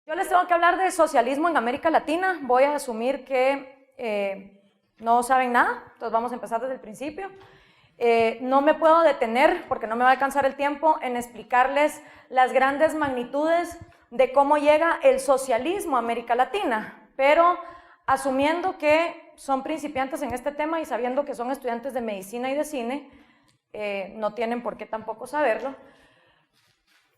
Yo les tengo que hablar de socialismo en América Latina. Voy a asumir que no saben nada, entonces vamos a empezar desde el principio. No me puedo detener, porque no me va a alcanzar el tiempo, en explicarles las grandes magnitudes de cómo llega el socialismo a América Latina, pero asumiendo que son principiantes en este tema y sabiendo que son estudiantes de medicina y de cine, no tienen por qué tampoco saberlo.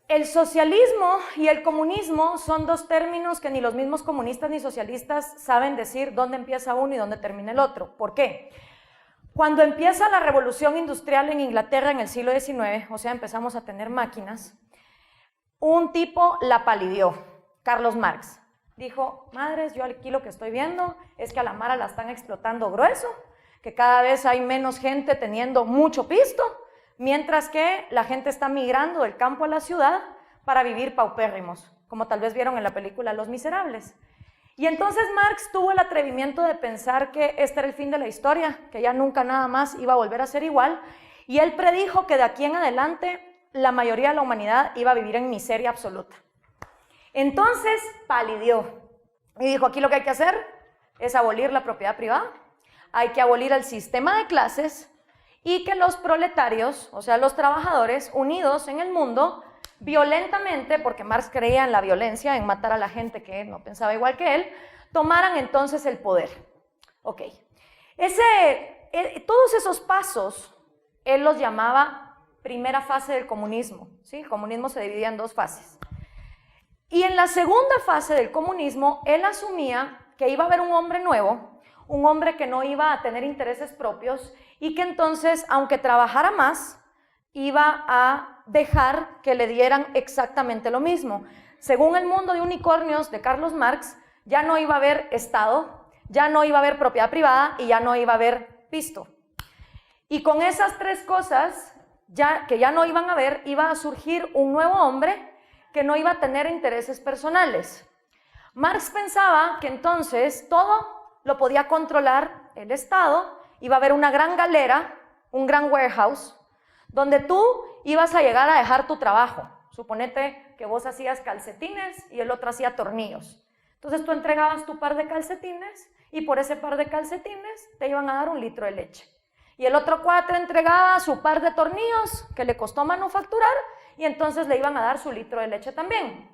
El socialismo y el comunismo son dos términos que ni los mismos comunistas ni socialistas saben decir dónde empieza uno y dónde termina el otro. ¿Por qué? Cuando empieza la revolución industrial en Inglaterra en el siglo XIX, o sea, empezamos a tener máquinas, un tipo la palideó, Carlos Marx. Dijo, madres, yo aquí lo que estoy viendo es que a la mara la están explotando grueso, que cada vez hay menos gente teniendo mucho pisto, mientras que la gente está migrando del campo a la ciudad para vivir paupérrimos, como tal vez vieron en la película Los Miserables. Y entonces Marx tuvo el atrevimiento de pensar que este era el fin de la historia, que ya nunca nada más iba a volver a ser igual, y él predijo que de aquí en adelante la mayoría de la humanidad iba a vivir en miseria absoluta. Entonces palideó y dijo, aquí lo que hay que hacer es abolir la propiedad privada, hay que abolir el sistema de clases y que los proletarios, o sea, los trabajadores unidos en el mundo, violentamente, porque Marx creía en la violencia, en matar a la gente que no pensaba igual que él, tomaran entonces el poder. Ok. Todos esos pasos, él los llamaba primera fase del comunismo, ¿sí? El comunismo se dividía en dos fases. Y en la segunda fase del comunismo, él asumía que iba a haber un hombre nuevo, un hombre que no iba a tener intereses propios y que entonces, aunque trabajara más, iba a dejar que le dieran exactamente lo mismo. Según el mundo de unicornios de Carlos Marx, ya no iba a haber Estado, ya no iba a haber propiedad privada y ya no iba a haber pisto. Y con esas tres cosas, que ya no iban a haber, iba a surgir un nuevo hombre que no iba a tener intereses personales. Marx pensaba que entonces todo lo podía controlar el Estado, iba a haber una gran galera, un gran warehouse, donde tú ibas a llegar a dejar tu trabajo. Suponete que vos hacías calcetines y el otro hacía tornillos. Entonces tú entregabas tu par de calcetines y por ese par de calcetines te iban a dar 1 litro de leche. Y el otro cuate entregaba su par de tornillos que le costó manufacturar y entonces le iban a dar su litro de leche también.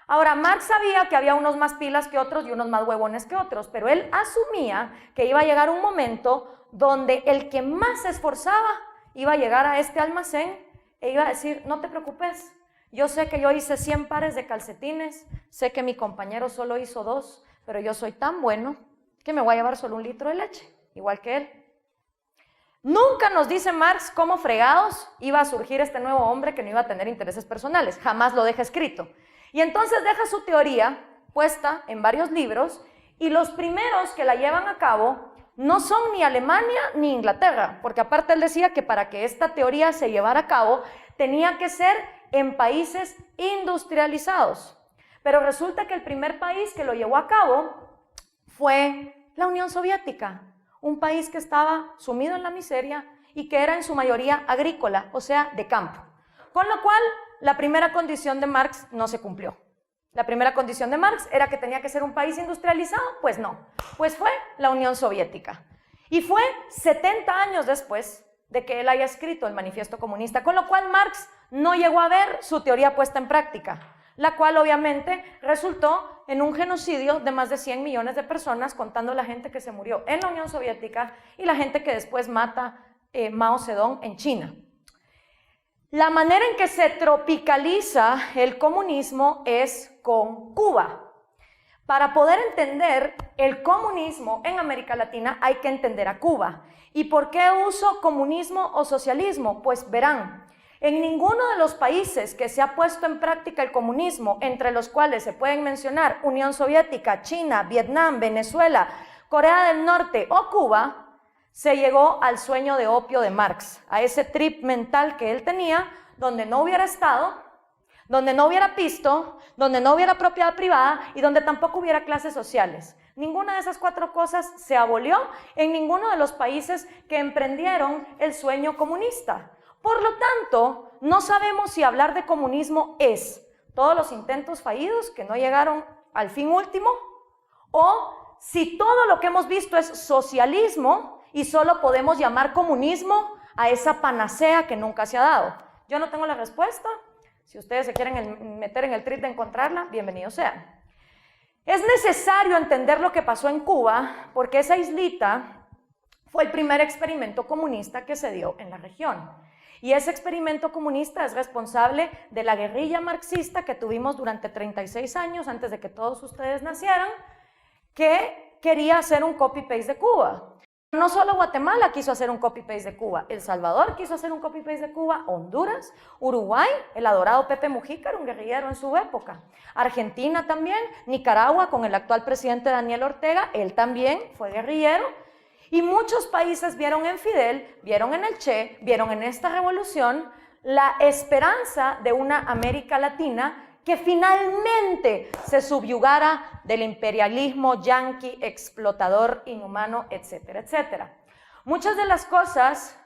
Ahora, Marx sabía que había unos más pilas que otros y unos más huevones que otros, pero él asumía que iba a llegar un momento donde el que más se esforzaba iba a llegar a este almacén e iba a decir, no te preocupes, yo sé que yo hice 100 pares de calcetines, sé que mi compañero solo hizo 2, pero yo soy tan bueno que me voy a llevar solo 1 litro de leche, igual que él. Nunca nos dice Marx cómo fregados iba a surgir este nuevo hombre que no iba a tener intereses personales, jamás lo deja escrito. Y entonces deja su teoría puesta en varios libros y los primeros que la llevan a cabo no son ni Alemania ni Inglaterra, porque aparte él decía que para que esta teoría se llevara a cabo tenía que ser en países industrializados. Pero resulta que el primer país que lo llevó a cabo fue la Unión Soviética, un país que estaba sumido en la miseria y que era en su mayoría agrícola, o sea, de campo. Con lo cual, la primera condición de Marx no se cumplió. La primera condición de Marx era que tenía que ser un país industrializado, pues no, pues fue la Unión Soviética. Y fue 70 años después de que él haya escrito el Manifiesto Comunista, con lo cual Marx no llegó a ver su teoría puesta en práctica, la cual obviamente resultó en un genocidio de más de 100 millones de personas, contando la gente que se murió en la Unión Soviética y la gente que después mata Mao Zedong en China. La manera en que se tropicaliza el comunismo es con Cuba. Para poder entender el comunismo en América Latina hay que entender a Cuba. ¿Y por qué uso comunismo o socialismo? Pues verán, en ninguno de los países que se ha puesto en práctica el comunismo, entre los cuales se pueden mencionar Unión Soviética, China, Vietnam, Venezuela, Corea del Norte o Cuba, se llegó al sueño de opio de Marx, a ese trip mental que él tenía, donde no hubiera Estado, donde no hubiera pisto, donde no hubiera propiedad privada y donde tampoco hubiera clases sociales. Ninguna de esas 4 cosas se abolió en ninguno de los países que emprendieron el sueño comunista. Por lo tanto, no sabemos si hablar de comunismo es todos los intentos fallidos que no llegaron al fin último, o si todo lo que hemos visto es socialismo y solo podemos llamar comunismo a esa panacea que nunca se ha dado. Yo no tengo la respuesta. Si ustedes se quieren meter en el trip de encontrarla, bienvenidos sean. Es necesario entender lo que pasó en Cuba porque esa islita fue el primer experimento comunista que se dio en la región. Y ese experimento comunista es responsable de la guerrilla marxista que tuvimos durante 36 años antes de que todos ustedes nacieran, que quería hacer un copy-paste de Cuba. No solo Guatemala quiso hacer un copy-paste de Cuba, El Salvador quiso hacer un copy-paste de Cuba, Honduras, Uruguay, el adorado Pepe Mujica era un guerrillero en su época, Argentina también, Nicaragua con el actual presidente Daniel Ortega, él también fue guerrillero, y muchos países vieron en Fidel, vieron en el Che, vieron en esta revolución la esperanza de una América Latina que finalmente se subyugara del imperialismo yanqui, explotador, inhumano, etcétera, etcétera. Muchas de las cosas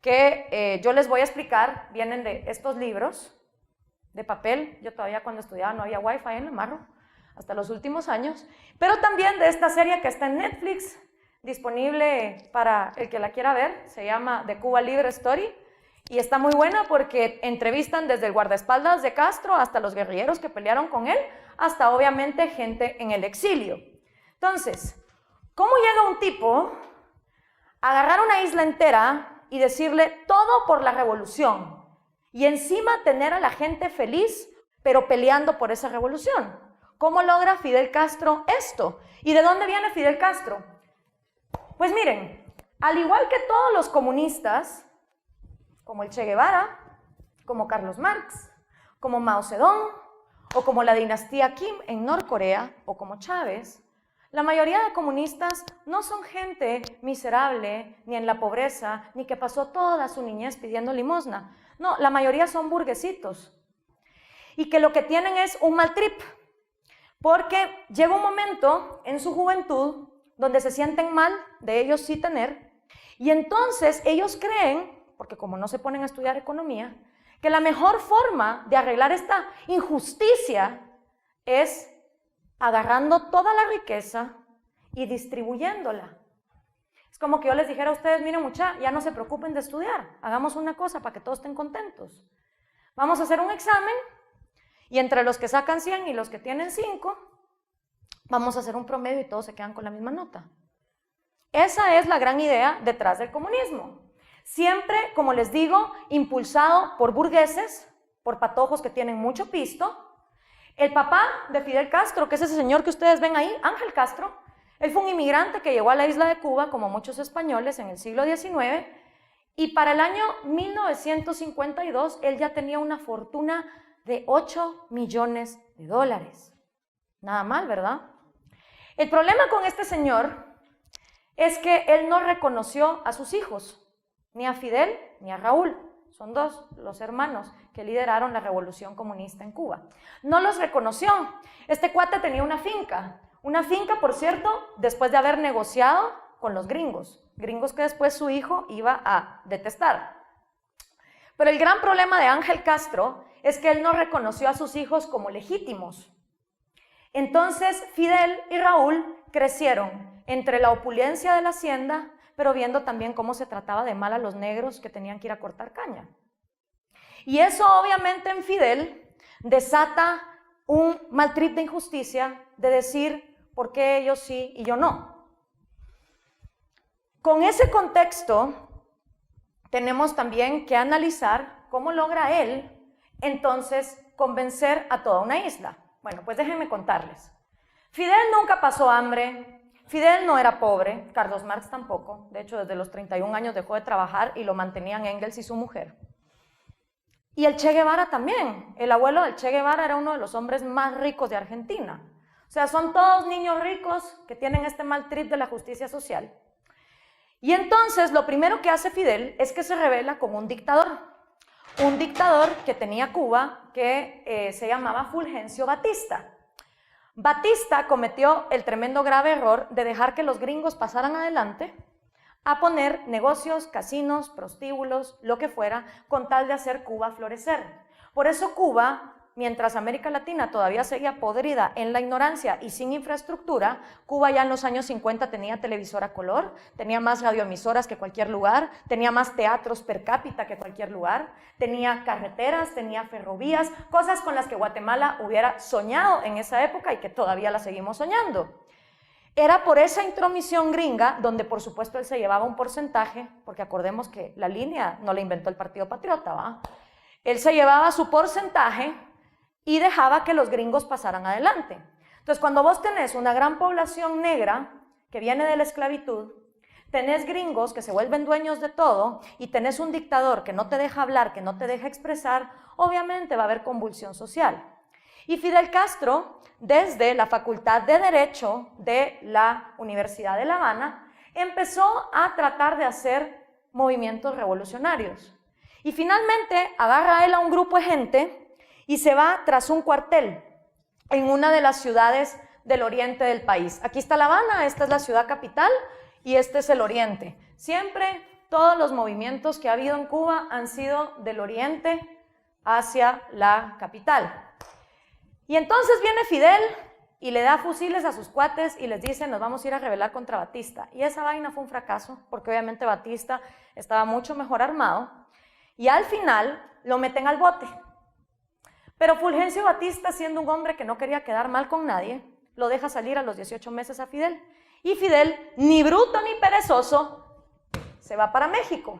que yo les voy a explicar vienen de estos libros de papel. Yo todavía cuando estudiaba no había wifi en Namarro, hasta los últimos años, pero también de esta serie que está en Netflix, disponible para el que la quiera ver, se llama The Cuba Libre Story, y está muy buena porque entrevistan desde el guardaespaldas de Castro hasta los guerrilleros que pelearon con él, hasta obviamente gente en el exilio. Entonces, ¿cómo llega un tipo a agarrar una isla entera y decirle todo por la revolución? Y encima tener a la gente feliz, pero peleando por esa revolución. ¿Cómo logra Fidel Castro esto? ¿Y de dónde viene Fidel Castro? Pues miren, al igual que todos los comunistas, como el Che Guevara, como Carlos Marx, como Mao Zedong, o como la dinastía Kim en Norcorea, o como Chávez, la mayoría de comunistas no son gente miserable, ni en la pobreza, ni que pasó toda su niñez pidiendo limosna. No, la mayoría son burguesitos. Y que lo que tienen es un mal trip, porque llega un momento en su juventud donde se sienten mal de ellos sí tener, y entonces ellos creen, porque como no se ponen a estudiar economía, que la mejor forma de arreglar esta injusticia es agarrando toda la riqueza y distribuyéndola. Es como que yo les dijera a ustedes, miren mucha, ya no se preocupen de estudiar, hagamos una cosa para que todos estén contentos. Vamos a hacer un examen y entre los que sacan 100 y los que tienen 5, vamos a hacer un promedio y todos se quedan con la misma nota. Esa es la gran idea detrás del comunismo. Siempre, como les digo, impulsado por burgueses, por patojos que tienen mucho pisto. El papá de Fidel Castro, que es ese señor que ustedes ven ahí, Ángel Castro, él fue un inmigrante que llegó a la isla de Cuba, como muchos españoles, en el siglo XIX, y para el año 1952 él ya tenía una fortuna de $8 millones. Nada mal, ¿verdad? El problema con este señor es que él no reconoció a sus hijos, ni a Fidel ni a Raúl. Son dos, los hermanos que lideraron la revolución comunista en Cuba. No los reconoció. Este cuate tenía una finca, por cierto, después de haber negociado con los gringos que después su hijo iba a detestar. Pero el gran problema de Ángel Castro es que él no reconoció a sus hijos como legítimos. Entonces Fidel y Raúl crecieron entre la opulencia de la hacienda, pero viendo también cómo se trataba de mal a los negros que tenían que ir a cortar caña. Y eso obviamente en Fidel desata un mal trip de injusticia de decir por qué ellos sí y yo no. Con ese contexto tenemos también que analizar cómo logra él entonces convencer a toda una isla. Bueno, pues déjenme contarles. Fidel nunca pasó hambre. Fidel no era pobre, Carlos Marx tampoco, de hecho desde los 31 años dejó de trabajar y lo mantenían Engels y su mujer. Y el Che Guevara también, el abuelo del Che Guevara era uno de los hombres más ricos de Argentina. O sea, son todos niños ricos que tienen este mal trip de la justicia social. Y entonces lo primero que hace Fidel es que se revela como un dictador que tenía Cuba que se llamaba Fulgencio Batista. Batista cometió el tremendo grave error de dejar que los gringos pasaran adelante a poner negocios, casinos, prostíbulos, lo que fuera, con tal de hacer Cuba florecer. Por eso Cuba mientras América Latina todavía seguía podrida en la ignorancia y sin infraestructura, Cuba ya en los años 50 tenía televisor a color, tenía más radioemisoras que cualquier lugar, tenía más teatros per cápita que cualquier lugar, tenía carreteras, tenía ferrovías, cosas con las que Guatemala hubiera soñado en esa época y que todavía la seguimos soñando. Era por esa intromisión gringa, donde por supuesto él se llevaba un porcentaje, porque acordemos que la línea no la inventó el Partido Patriota, ¿va? Él se llevaba su porcentaje y dejaba que los gringos pasaran adelante. Entonces, cuando vos tenés una gran población negra que viene de la esclavitud, tenés gringos que se vuelven dueños de todo y tenés un dictador que no te deja hablar, que no te deja expresar, obviamente va a haber convulsión social. Y Fidel Castro, desde la Facultad de Derecho de la Universidad de La Habana, empezó a tratar de hacer movimientos revolucionarios. Y finalmente agarra él a un grupo de gente y se va tras un cuartel en una de las ciudades del oriente del país. Aquí está La Habana, esta es la ciudad capital y este es el oriente. Siempre todos los movimientos que ha habido en Cuba han sido del oriente hacia la capital. Y entonces viene Fidel y le da fusiles a sus cuates y les dice, nos vamos a ir a rebelar contra Batista. Y esa vaina fue un fracaso, porque obviamente Batista estaba mucho mejor armado, y al final lo meten al bote. Pero Fulgencio Batista, siendo un hombre que no quería quedar mal con nadie, lo deja salir a los 18 meses a Fidel. Y Fidel, ni bruto ni perezoso, se va para México.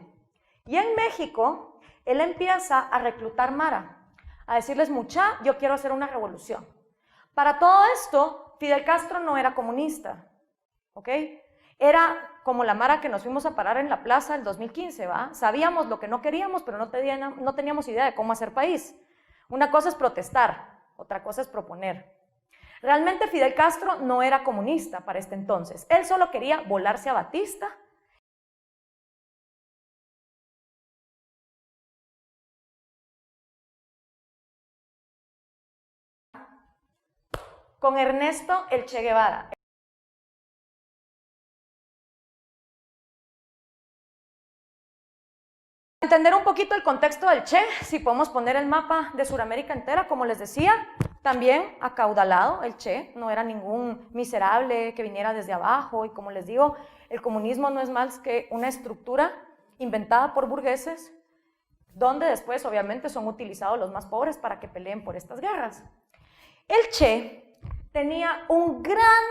Y en México, él empieza a reclutar mara, a decirles, mucha, yo quiero hacer una revolución. Para todo esto, Fidel Castro no era comunista, ¿ok? Era como la mara que nos fuimos a parar en la plaza el 2015, ¿va? Sabíamos lo que no queríamos, pero no teníamos idea de cómo hacer país. Una cosa es protestar, otra cosa es proponer. Realmente Fidel Castro no era comunista para este entonces. Él solo quería volarse a Batista. Con Ernesto el Che Guevara. Entender un poquito el contexto del Che, si podemos poner el mapa de Sudamérica entera, como les decía, también acaudalado el Che, no era ningún miserable que viniera desde abajo, y como les digo, el comunismo no es más que una estructura inventada por burgueses, donde después obviamente son utilizados los más pobres para que peleen por estas guerras. El Che tenía un gran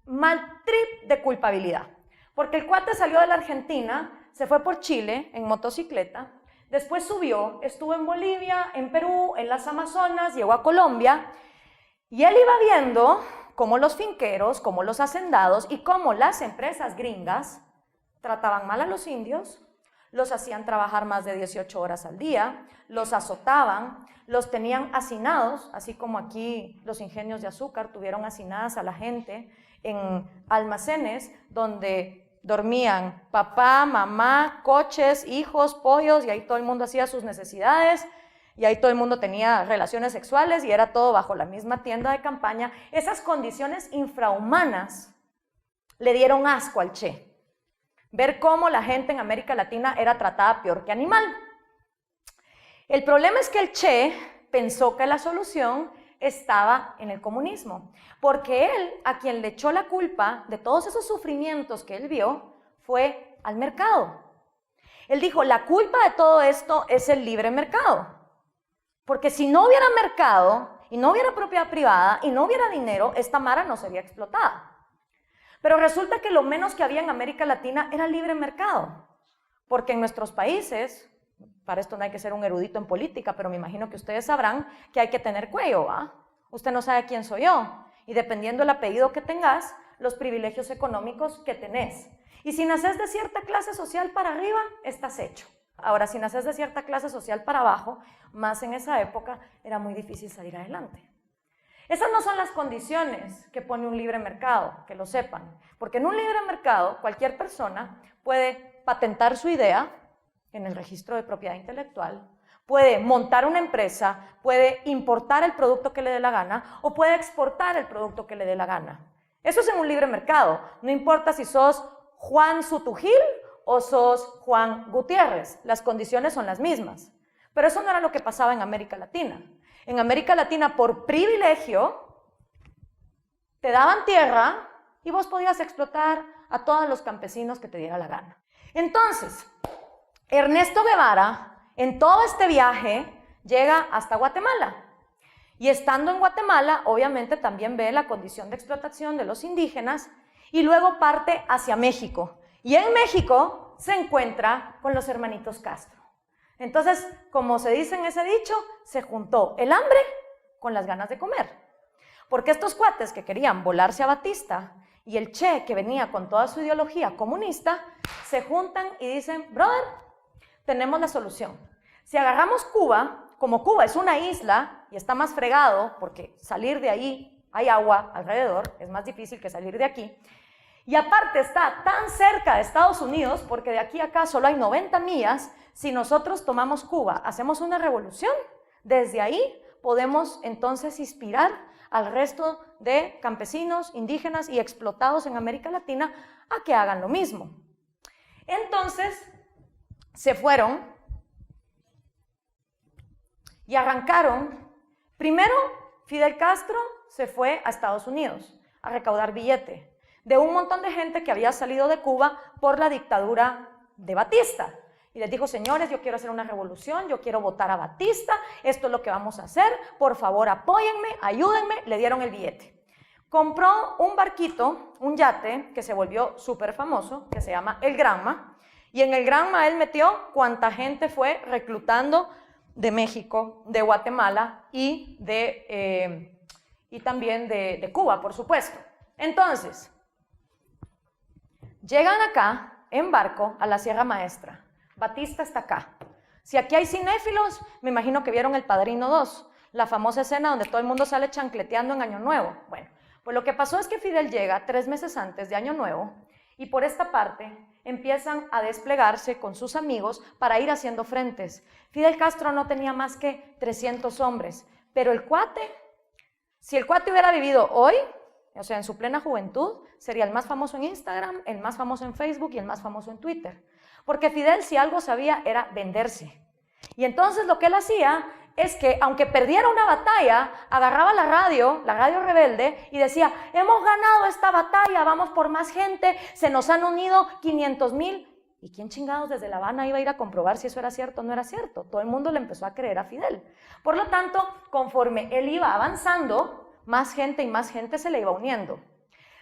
mal trip de culpabilidad, porque el cuate salió de la Argentina, se fue por Chile en motocicleta, después subió, estuvo en Bolivia, en Perú, en las Amazonas, llegó a Colombia, y él iba viendo cómo los finqueros, cómo los hacendados y cómo las empresas gringas trataban mal a los indios, los hacían trabajar más de 18 horas al día, los azotaban, los tenían hacinados, así como aquí los ingenios de azúcar tuvieron hacinadas a la gente en almacenes donde dormían papá, mamá, coches, hijos, pollos, y ahí todo el mundo hacía sus necesidades, y ahí todo el mundo tenía relaciones sexuales, y era todo bajo la misma tienda de campaña. Esas condiciones infrahumanas le dieron asco al Che. Ver cómo la gente en América Latina era tratada peor que animal. El problema es que el Che pensó que la solución estaba en el comunismo, porque él, a quien le echó la culpa de todos esos sufrimientos que él vio, fue al mercado. Él dijo, la culpa de todo esto es el libre mercado, porque si no hubiera mercado, y no hubiera propiedad privada, y no hubiera dinero, esta mara no sería explotada. Pero resulta que lo menos que había en América Latina era libre mercado, porque en nuestros países, para esto no hay que ser un erudito en política, pero me imagino que ustedes sabrán que hay que tener cuello, ¿va? Usted no sabe quién soy yo, y dependiendo del apellido que tengas, los privilegios económicos que tenés. Y si naces de cierta clase social para arriba, estás hecho. Ahora, si naces de cierta clase social para abajo, más en esa época, era muy difícil salir adelante. Esas no son las condiciones que pone un libre mercado, que lo sepan, porque en un libre mercado cualquier persona puede patentar su idea en el registro de propiedad intelectual, puede montar una empresa, puede importar el producto que le dé la gana o puede exportar el producto que le dé la gana. Eso es en un libre mercado, no importa si sos Juan Sutugil o sos Juan Gutiérrez, las condiciones son las mismas. Pero eso no era lo que pasaba en América Latina. En América Latina, por privilegio, te daban tierra y vos podías explotar a todos los campesinos que te diera la gana. Entonces, Ernesto Guevara, en todo este viaje, llega hasta Guatemala. Y estando en Guatemala, obviamente también ve la condición de explotación de los indígenas y luego parte hacia México. Y en México se encuentra con los hermanitos Castro. Entonces, como se dice en ese dicho, se juntó el hambre con las ganas de comer. Porque estos cuates que querían volarse a Batista y el Che, que venía con toda su ideología comunista, se juntan y dicen, brother, tenemos la solución. Si agarramos Cuba, como Cuba es una isla y está más fregado, porque salir de ahí hay agua alrededor, es más difícil que salir de aquí, y aparte está tan cerca de Estados Unidos, porque de aquí a acá solo hay 90 millas, si nosotros tomamos Cuba, hacemos una revolución, desde ahí podemos entonces inspirar al resto de campesinos, indígenas y explotados en América Latina a que hagan lo mismo. Entonces, se fueron y arrancaron. Primero, Fidel Castro se fue a Estados Unidos a recaudar billete de un montón de gente que había salido de Cuba por la dictadura de Batista. Y les dijo, señores, yo quiero hacer una revolución, yo quiero votar a Batista, esto es lo que vamos a hacer, por favor apóyenme, ayúdenme, le dieron el billete. Compró un barquito, un yate, que se volvió súper famoso, que se llama El Granma, y en El Granma él metió cuánta gente fue reclutando de México, de Guatemala y también de Cuba, por supuesto. Entonces, llegan acá en barco a la Sierra Maestra. Batista está acá. Si aquí hay cinéfilos, me imagino que vieron El Padrino 2, la famosa escena donde todo el mundo sale chancleteando en Año Nuevo. Bueno, pues lo que pasó es que Fidel llega 3 meses antes de Año Nuevo y por esta parte empiezan a desplegarse con sus amigos para ir haciendo frentes. Fidel Castro no tenía más que 300 hombres, pero el cuate, si el cuate hubiera vivido hoy, o sea, en su plena juventud, sería el más famoso en Instagram, el más famoso en Facebook y el más famoso en Twitter. Porque Fidel, si algo sabía, era venderse. Y entonces lo que él hacía es que, aunque perdiera una batalla, agarraba la radio rebelde, y decía, hemos ganado esta batalla, vamos por más gente, se nos han unido 500,000. ¿Y quién chingados desde La Habana iba a ir a comprobar si eso era cierto o no era cierto? Todo el mundo le empezó a creer a Fidel. Por lo tanto, conforme él iba avanzando, más gente y más gente se le iba uniendo.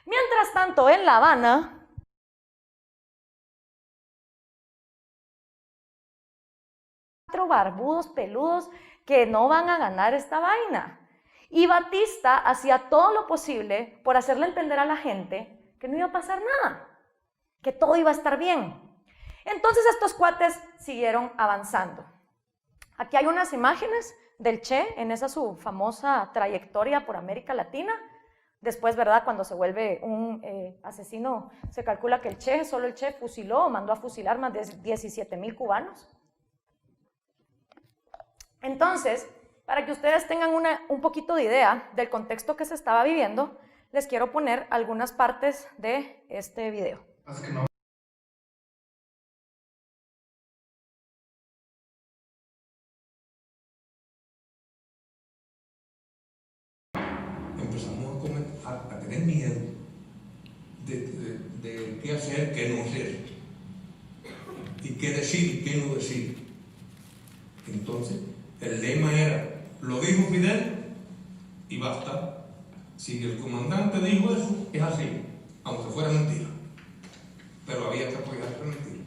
Mientras tanto, en La Habana, barbudos, peludos, que no van a ganar esta vaina. Y Batista hacía todo lo posible por hacerle entender a la gente que no iba a pasar nada, que todo iba a estar bien. Entonces estos cuates siguieron avanzando. Aquí hay unas imágenes del Che en esa su famosa trayectoria por América Latina. Después, ¿verdad? Cuando se vuelve un asesino, se calcula que solo el Che fusiló o mandó a fusilar más de 17,000 cubanos. Entonces, para que ustedes tengan un poquito de idea del contexto que se estaba viviendo, les quiero poner algunas partes de este video. Empezamos a tener miedo de qué hacer, qué no hacer, y qué decir y qué no decir. Entonces, el lema era, lo dijo Fidel y basta. Si el comandante dijo eso, es así, aunque fuera mentira. Pero había que apoyar la mentira.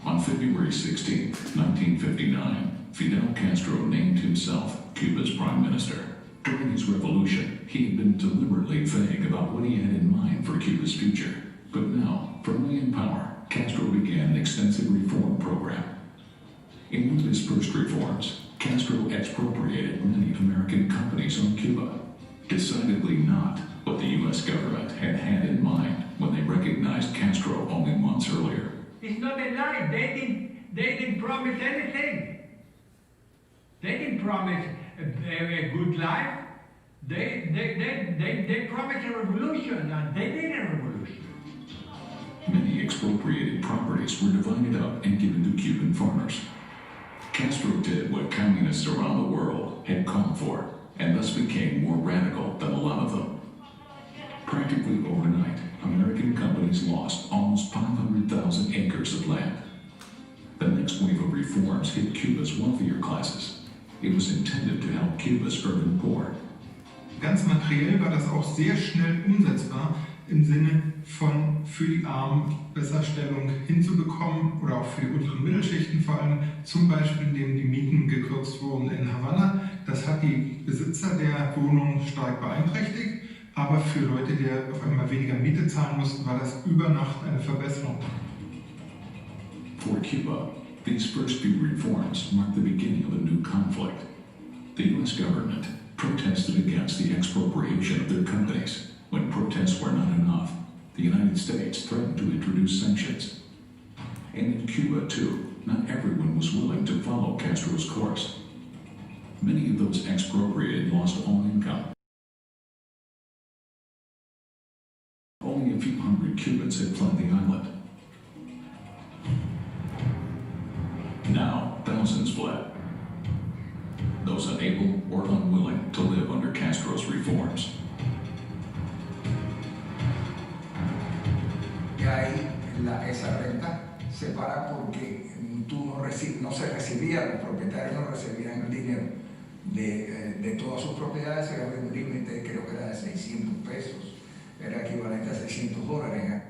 On February 16, 1959, Fidel Castro named himself Cuba's prime minister. During his revolution, he had been deliberately vague about what he had in mind for Cuba's future. But now, firmly in power, Castro began an extensive reform program. In one of his first reforms, Castro expropriated many American companies on Cuba. Decidedly not what the U.S. government had had in mind when they recognized Castro only months earlier. It's not a lie. They didn't promise anything. They didn't promise a good life. They promised a revolution, and they did a revolution. Many expropriated properties were divided up and given to Cuban farmers. Castro did what communists around the world Castro had called for, and thus became more radical than a lot of them. Practically overnight, American companies lost almost 500,000 acres of land. The next wave of reforms hit Cuba's wealthier classes. It was intended to help Cuba's urban poor. Ganz materiell war das auch sehr schnell umsetzbar, im Sinne von für die Armen Besserstellung hinzubekommen oder auch für die unteren Mittelschichten vor allem, zum Beispiel indem die Mieten gekürzt wurden in Havanna. Das hat die Besitzer der Wohnungen stark beeinträchtigt, aber für Leute, die auf einmal weniger Miete zahlen mussten, war das über Nacht eine Verbesserung. For Cuba, these first few reforms marked the beginning of a new conflict. The U.S. government protested against the expropriation of their companies. When protests were not enough, the United States threatened to introduce sanctions. And in Cuba, too, not everyone was willing to follow Castro's course. Many of those expropriated lost all income. Only a few hundred Cubans had fled the island. Now, thousands fled. Those unable or unwilling to live under Castro's reforms. Y ahí esa renta se para porque no se recibía, los propietarios no recibían el dinero de todas sus propiedades. Era un límite, creo que era de 600 pesos, era equivalente a $600.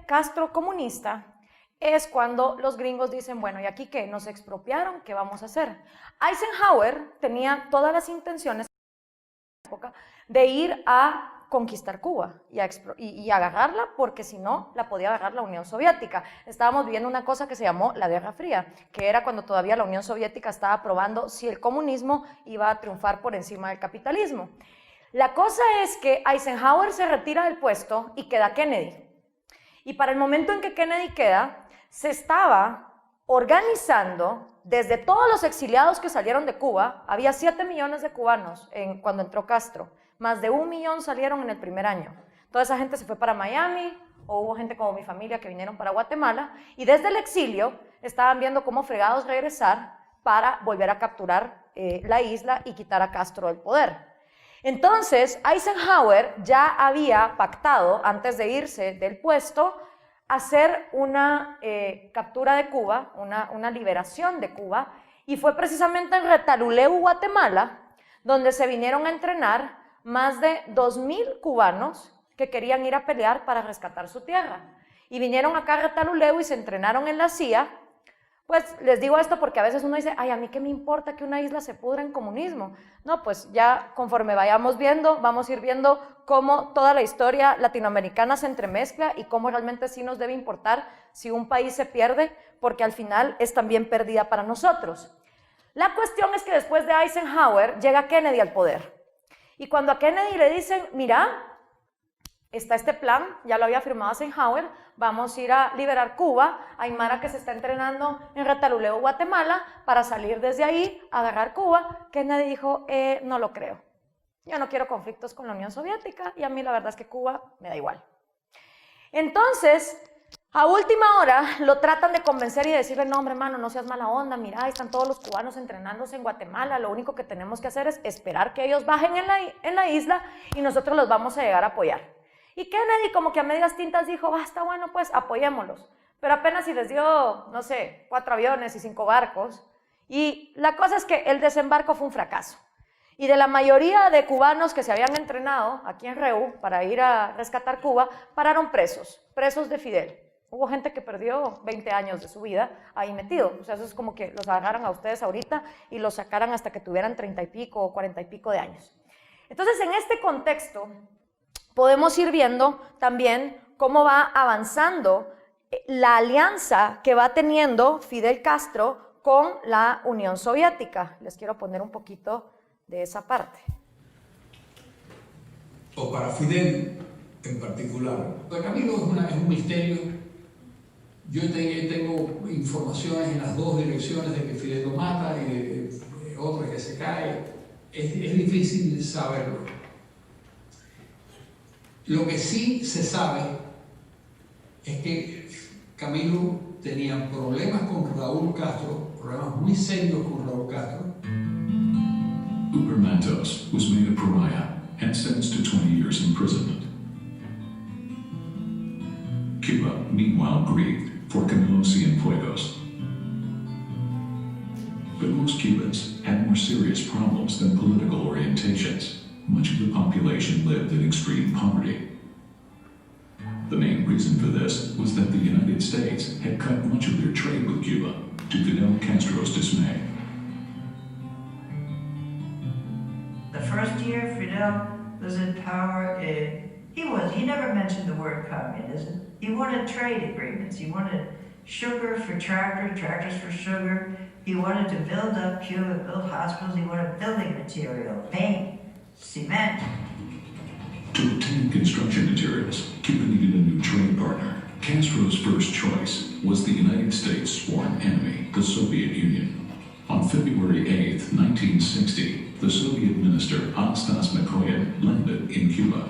Castro comunista es cuando los gringos dicen, bueno, ¿y aquí qué? ¿Nos expropiaron? ¿Qué vamos a hacer? Eisenhower tenía todas las intenciones de ir a conquistar Cuba y agarrarla, porque si no, la podía agarrar la Unión Soviética. Estábamos viviendo una cosa que se llamó la Guerra Fría, que era cuando todavía la Unión Soviética estaba probando si el comunismo iba a triunfar por encima del capitalismo. La cosa es que Eisenhower se retira del puesto y queda Kennedy. Y para el momento en que Kennedy queda, se estaba organizando desde todos los exiliados que salieron de Cuba. Había 7 millones de cubanos cuando entró Castro. Más de 1 millón salieron en el primer año. Toda esa gente se fue para Miami, o hubo gente como mi familia que vinieron para Guatemala, y desde el exilio estaban viendo cómo fregados regresar para volver a capturar la isla y quitar a Castro del poder. Entonces, Eisenhower ya había pactado, antes de irse del puesto, hacer una captura de Cuba, una liberación de Cuba, y fue precisamente en Retaluleu, Guatemala, donde se vinieron a entrenar más de 2,000 cubanos que querían ir a pelear para rescatar su tierra. Y vinieron acá a Retaluleu y se entrenaron en la CIA. Pues les digo esto porque a veces uno dice, ay, a mí qué me importa que una isla se pudra en comunismo. No, pues ya conforme vayamos viendo, vamos a ir viendo cómo toda la historia latinoamericana se entremezcla y cómo realmente sí nos debe importar si un país se pierde, porque al final es también pérdida para nosotros. La cuestión es que después de Eisenhower llega Kennedy al poder. Y cuando a Kennedy le dicen, mira, está este plan, ya lo había firmado Eisenhower, vamos a ir a liberar Cuba, hay mara que se está entrenando en Retaluleu, Guatemala, para salir desde ahí, agarrar Cuba. Kennedy dijo, no lo creo, yo no quiero conflictos con la Unión Soviética y a mí la verdad es que Cuba me da igual. Entonces, a última hora lo tratan de convencer y decirle, no hombre hermano, no seas mala onda, mira, están todos los cubanos entrenándose en Guatemala, lo único que tenemos que hacer es esperar que ellos bajen en la isla y nosotros los vamos a llegar a apoyar. Y Kennedy como que a medias tintas dijo, está bueno pues, apoyémoslos. Pero apenas si les dio, no sé, 4 aviones y 5 barcos. Y la cosa es que el desembarco fue un fracaso. Y de la mayoría de cubanos que se habían entrenado aquí en REU para ir a rescatar Cuba, pararon presos de Fidel. Hubo gente que perdió 20 años de su vida ahí metido. O sea, eso es como que los agarraran a ustedes ahorita y los sacaran hasta que tuvieran 30 y pico o 40 y pico de años. Entonces, en este contexto, podemos ir viendo también cómo va avanzando la alianza que va teniendo Fidel Castro con la Unión Soviética. Les quiero poner un poquito de esa parte. O para Fidel en particular. El camino es un misterio. Yo tengo informaciones en las dos direcciones de que Fidel lo mata y de otras que se cae. Es difícil saberlo. Lo que sí se sabe es que Camilo tenía problemas con Raúl Castro, problemas muy serios con Raúl Castro. Uber Matos was made a pariah and sentenced to 20 years imprisonment. Cuba, meanwhile, grieved for Camilo Cienfuegos. But most Cubans had more serious problems than political orientations. Much of the population lived in extreme poverty. The main reason for this was that the United States had cut much of their trade with Cuba, to Fidel Castro's dismay. The first year Fidel was in power, he never mentioned the word communism. He wanted trade agreements. He wanted sugar for tractors for sugar. He wanted to build up Cuba, build hospitals. He wanted building material, paint, cement. To obtain construction materials, Cuba needed a new trade partner. Castro's first choice was the United States' sworn enemy, the Soviet Union. On February 8, 1960, the Soviet minister Anastas Mikoyan landed in Cuba.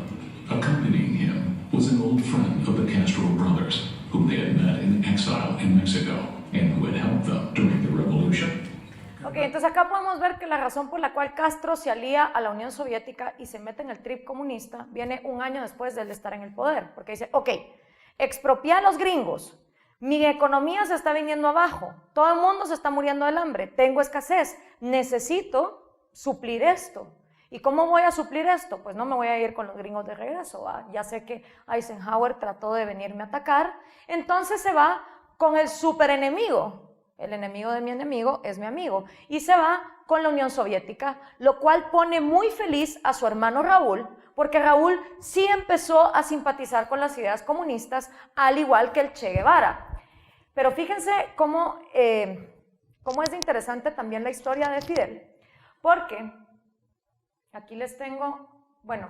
Accompanying him was an old friend of the Castro brothers, whom they had met in exile in Mexico, and who had helped them during the revolution. Ok, entonces acá podemos ver que la razón por la cual Castro se alía a la Unión Soviética y se mete en el trip comunista viene un año después de él estar en el poder, porque dice, ok, expropié a los gringos, mi economía se está viniendo abajo, todo el mundo se está muriendo del hambre, tengo escasez, necesito suplir esto. ¿Y cómo voy a suplir esto? Pues no me voy a ir con los gringos de regreso, ¿va? Ya sé que Eisenhower trató de venirme a atacar, entonces se va con el superenemigo. El enemigo de mi enemigo es mi amigo, y se va con la Unión Soviética, lo cual pone muy feliz a su hermano Raúl, porque Raúl sí empezó a simpatizar con las ideas comunistas, al igual que el Che Guevara. Pero fíjense cómo es de interesante también la historia de Fidel, porque aquí les tengo, bueno,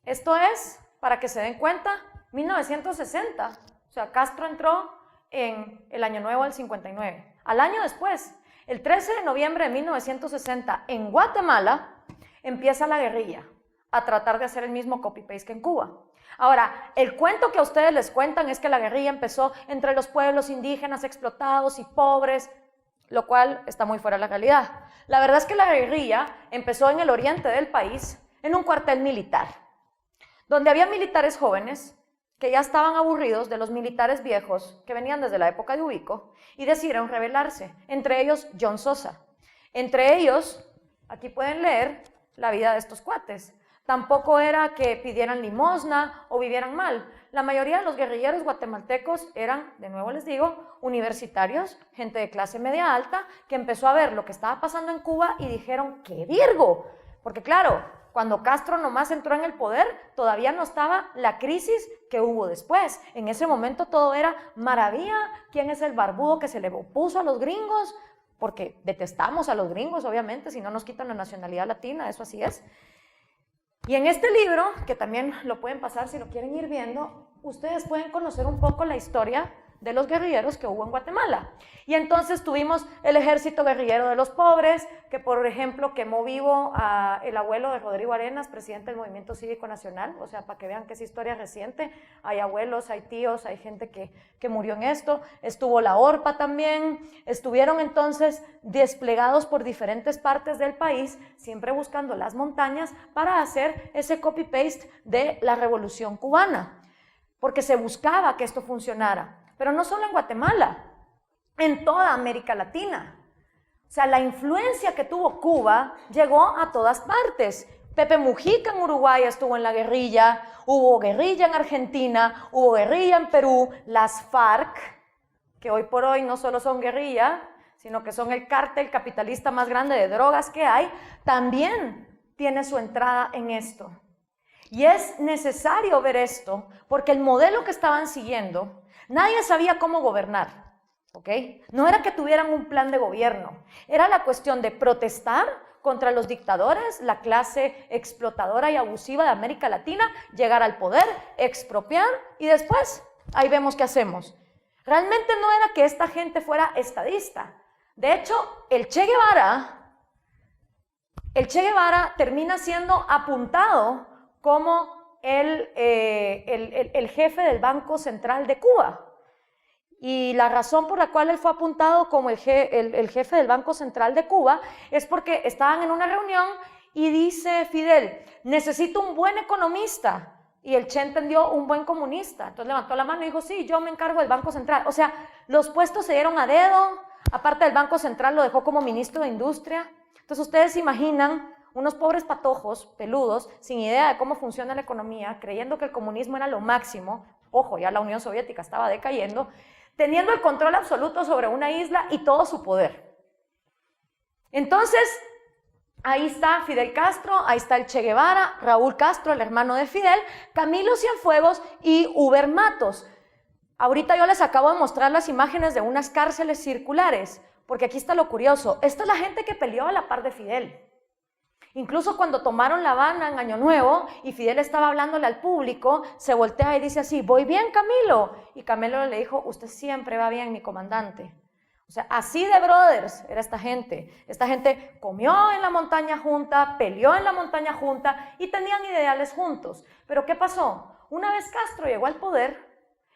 esto es, para que se den cuenta, 1960, o sea, Castro entró en el Año Nuevo del 59. Al año después, el 13 de noviembre de 1960, en Guatemala, empieza la guerrilla a tratar de hacer el mismo copy-paste que en Cuba. Ahora, el cuento que a ustedes les cuentan es que la guerrilla empezó entre los pueblos indígenas explotados y pobres, lo cual está muy fuera de la realidad. La verdad es que la guerrilla empezó en el oriente del país, en un cuartel militar, donde había militares jóvenes que ya estaban aburridos de los militares viejos que venían desde la época de Ubico y decidieron rebelarse, entre ellos John Sosa. Entre ellos, aquí pueden leer la vida de estos cuates. Tampoco era que pidieran limosna o vivieran mal. La mayoría de los guerrilleros guatemaltecos eran, de nuevo les digo, universitarios, gente de clase media alta, que empezó a ver lo que estaba pasando en Cuba y dijeron, ¡qué virgo! Porque claro, cuando Castro nomás entró en el poder, todavía no estaba la crisis que hubo después. En ese momento todo era maravilla. ¿Quién es el barbudo que se le opuso a los gringos? Porque detestamos a los gringos, obviamente, si no nos quitan la nacionalidad latina, eso así es. Y en este libro, que también lo pueden pasar si lo quieren ir viendo, ustedes pueden conocer un poco la historia de los guerrilleros que hubo en Guatemala. Y entonces tuvimos el ejército guerrillero de los pobres, que por ejemplo quemó vivo a el abuelo de Rodrigo Arenas, presidente del Movimiento Cívico Nacional, o sea, para que vean que es historia reciente, hay abuelos, hay tíos, hay gente que murió en esto. Estuvo la ORPA también, estuvieron entonces desplegados por diferentes partes del país, siempre buscando las montañas para hacer ese copy-paste de la Revolución Cubana, porque se buscaba que esto funcionara. Pero no solo en Guatemala, en toda América Latina. O sea, la influencia que tuvo Cuba llegó a todas partes. Pepe Mujica en Uruguay estuvo en la guerrilla, hubo guerrilla en Argentina, hubo guerrilla en Perú, las FARC, que hoy por hoy no solo son guerrilla, sino que son el cártel capitalista más grande de drogas que hay, también tiene su entrada en esto. Y es necesario ver esto, porque el modelo que estaban siguiendo, nadie sabía cómo gobernar, ¿ok? No era que tuvieran un plan de gobierno, era la cuestión de protestar contra los dictadores, la clase explotadora y abusiva de América Latina, llegar al poder, expropiar y después ahí vemos qué hacemos. Realmente no era que esta gente fuera estadista. De hecho, el Che Guevara termina siendo apuntado como el jefe del Banco Central de Cuba. Y la razón por la cual él fue apuntado como el jefe del Banco Central de Cuba es porque estaban en una reunión y dice Fidel, necesito un buen economista. Y el Che entendió un buen comunista. Entonces levantó la mano y dijo, sí, yo me encargo del Banco Central. O sea, los puestos se dieron a dedo. Aparte del Banco Central lo dejó como ministro de Industria. Entonces ustedes se imaginan unos pobres patojos, peludos, sin idea de cómo funciona la economía, creyendo que el comunismo era lo máximo. Ojo, ya la Unión Soviética estaba decayendo, teniendo el control absoluto sobre una isla y todo su poder. Entonces, ahí está Fidel Castro, ahí está el Che Guevara, Raúl Castro, el hermano de Fidel, Camilo Cienfuegos y Uber Matos. Ahorita yo les acabo de mostrar las imágenes de unas cárceles circulares, porque aquí está lo curioso. Esta es la gente que peleó a la par de Fidel. Incluso cuando tomaron La Habana en Año Nuevo y Fidel estaba hablándole al público, se voltea y dice así, ¿voy bien, Camilo? Y Camilo le dijo, usted siempre va bien, mi comandante. O sea, así de brothers era esta gente. Esta gente comió en la montaña junta, peleó en la montaña junta y tenían ideales juntos. Pero ¿qué pasó? Una vez Castro llegó al poder,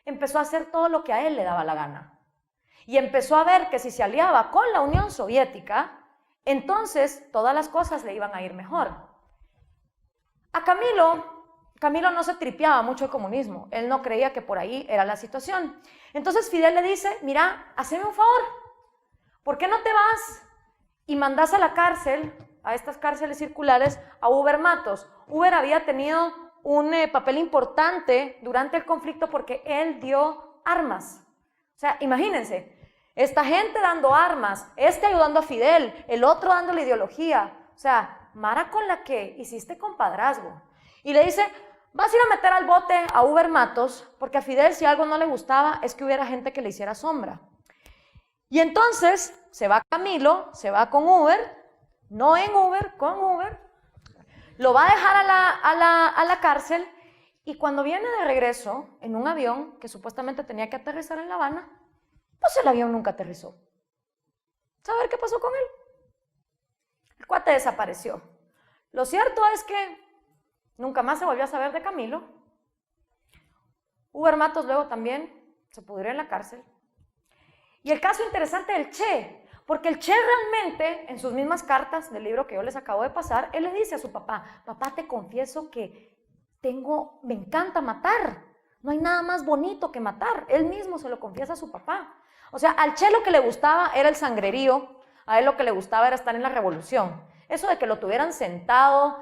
empezó a hacer todo lo que a él le daba la gana. Y empezó a ver que si se aliaba con la Unión Soviética, entonces todas las cosas le iban a ir mejor. A Camilo no se tripeaba mucho el comunismo. Él no creía que por ahí era la situación. Entonces Fidel le dice, mira, haceme un favor. ¿Por qué no te vas y mandas a la cárcel, a estas cárceles circulares, a Uber Matos? Uber había tenido un papel importante durante el conflicto porque él dio armas. O sea, imagínense, esta gente dando armas, ayudando a Fidel, el otro dando la ideología. O sea, Mara con la que hiciste compadrazgo. Y le dice, vas a ir a meter al bote a Uber Matos, porque a Fidel si algo no le gustaba es que hubiera gente que le hiciera sombra. Y entonces se va Camilo, se va con Uber, no en Uber, con Uber, lo va a dejar a la cárcel y cuando viene de regreso en un avión que supuestamente tenía que aterrizar en La Habana, pues el avión nunca aterrizó. ¿Saber qué pasó con él? El cuate desapareció. Lo cierto es que nunca más se volvió a saber de Camilo. Uber Matos luego también se pudrió en la cárcel. Y el caso interesante del Che, porque el Che realmente, en sus mismas cartas del libro que yo les acabo de pasar, él le dice a su papá, papá, te confieso que me encanta matar. No hay nada más bonito que matar. Él mismo se lo confiesa a su papá. O sea, al Che lo que le gustaba era el sangrerío, a él lo que le gustaba era estar en la revolución. Eso de que lo tuvieran sentado,